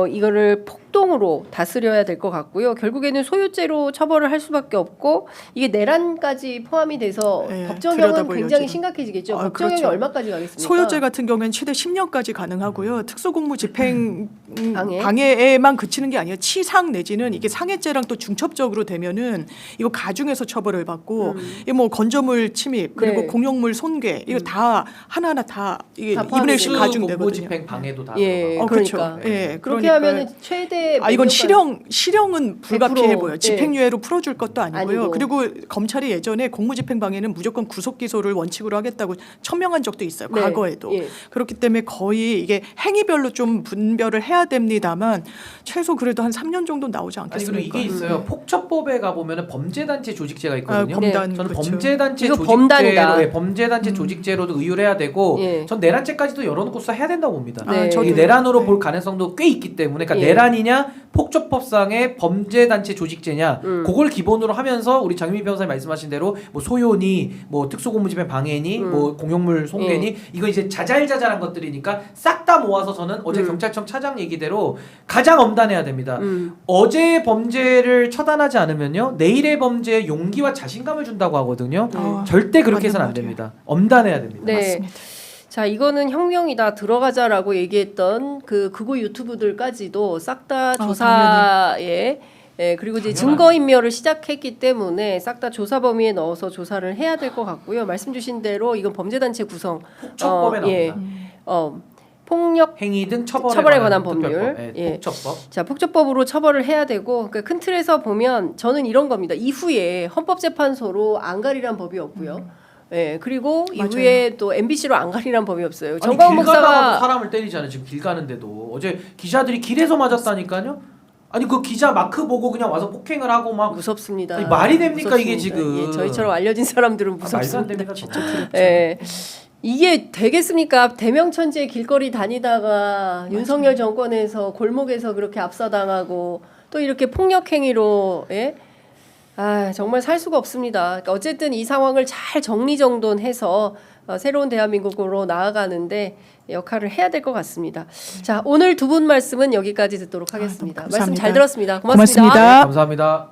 이거를 폭동으로 다스려야 될 것 같고요. 결국에는 소유죄로 처벌을 할 수밖에 없고 이게 내란까지 포함이 돼서 네, 법정형은 들여다볼 굉장히 여지가. 심각해지겠죠. 아, 법정형이 그렇죠. 얼마까지 가겠습니까? 소유죄 같은 경우에는 최대 10년까지 가능하고요. 특수공무 집행 방해? 방해에만 그치는 게 아니에요. 치상 내지는 이게 상해죄랑 또 중첩적으로 되면은 이거 가중해서 처벌을 받고 이게 뭐 건조물 침입 그리고 네. 공용물 손괴 이거 다 하나하나 다 이게 다 2분의 1씩 공무 가중되거든요. 집행 방해도 다 예, 들어가고. 그렇죠. 그러니까. 예, 그렇게 그러니까 하면은 최대 이건 명령까지- 실형은 불가피해 100%, 보여. 예. 집행유예로 풀어줄 것도 아니고요. 아니고. 그리고 검찰이 예전에 공무집행방해는 무조건 구속 기소를 원칙으로 하겠다고 천명한 적도 있어요. 네. 과거에도. 예. 그렇기 때문에 거의 이게 행위별로 좀 분별을 해야 됩니다만 최소 그래도 한 3년 정도 나오지 아니 않겠습니까? 그리고 이게 있어요. 폭처법에 가 보면은 범죄단체 조직죄가 있거든요. 검단 저는 그렇죠. 범죄단체 이거 조직죄로 범단이다. 범죄단체 조직죄로도 의율해야 되고 예. 전 내란죄까지도 열어놓고 수사해야 된다고 봅니다. 네. 저도 이 내란으로 네. 볼 가능성도 꽤 있기 때문에 그러니까 예. 내란이냐 폭처법상의 범죄단체 조직죄냐 그걸 기본으로 하면서 우리 장미 변호사님 말씀하신 대로 뭐 소요니 뭐 특수공무집행 방해니 뭐 공용물 손괴니 이거 이제 자잘자잘한 것들이니까 싹 다 모아서 저는 어제 경찰청 차장 얘기대로 가장 엄단해야 됩니다. 어제의 범죄를 처단하지 않으면요 내일의 범죄에 용기와 자신감을 준다고 하거든요. 절대 그렇게 해서는 안 맞는 됩니다. 엄단해야 됩니다. 네. 맞습니다. 자, 이거는 혁명이다 들어가자라고 얘기했던 그 극우 유튜브들까지도 싹 다 조사에 그리고 이제 당연하죠. 증거인멸을 시작했기 때문에 싹 다 조사 범위에 넣어서 조사를 해야 될 것 같고요. 말씀 주신 대로 이건 범죄단체 구성 폭처법에 나옵니다. 폭력 행위 등 처벌에 처벌에 관한 관한 법률. 특별법. 예. 폭처법. 자, 폭처법으로 처벌을 해야 되고 그러니까 큰 틀에서 보면 저는 이런 겁니다. 이후에 헌법재판소로 안 가리란 법이 없고요. 예, 그리고 맞아요. 이후에 또 MBC로 안 가리란 법이 없어요. 아니, 정광훈 길 가다가도 목사가 사람을 때리잖아요. 지금 길 가는데도 어제 기자들이 길에서 맞았다니까요. 아니 그 기자 마크 보고 그냥 와서 폭행을 하고 막 무섭습니다. 아니, 말이 됩니까, 이게 무섭습니다. 지금? 예, 저희처럼 알려진 사람들은 말도 안 무섭습니다. 됩니다. 진짜. 예. 이게 되겠습니까? 대명천지에 길거리 다니다가 윤석열 정권에서 골목에서 그렇게 압사당하고 또 이렇게 폭력 행위로 정말 살 수가 없습니다. 그러니까 어쨌든 이 상황을 잘 정리정돈해서 새로운 대한민국으로 나아가는데 역할을 해야 될 것 같습니다. 자, 오늘 두 분 말씀은 여기까지 듣도록 하겠습니다. 말씀 감사합니다. 잘 들었습니다. 고맙습니다. 고맙습니다. 감사합니다.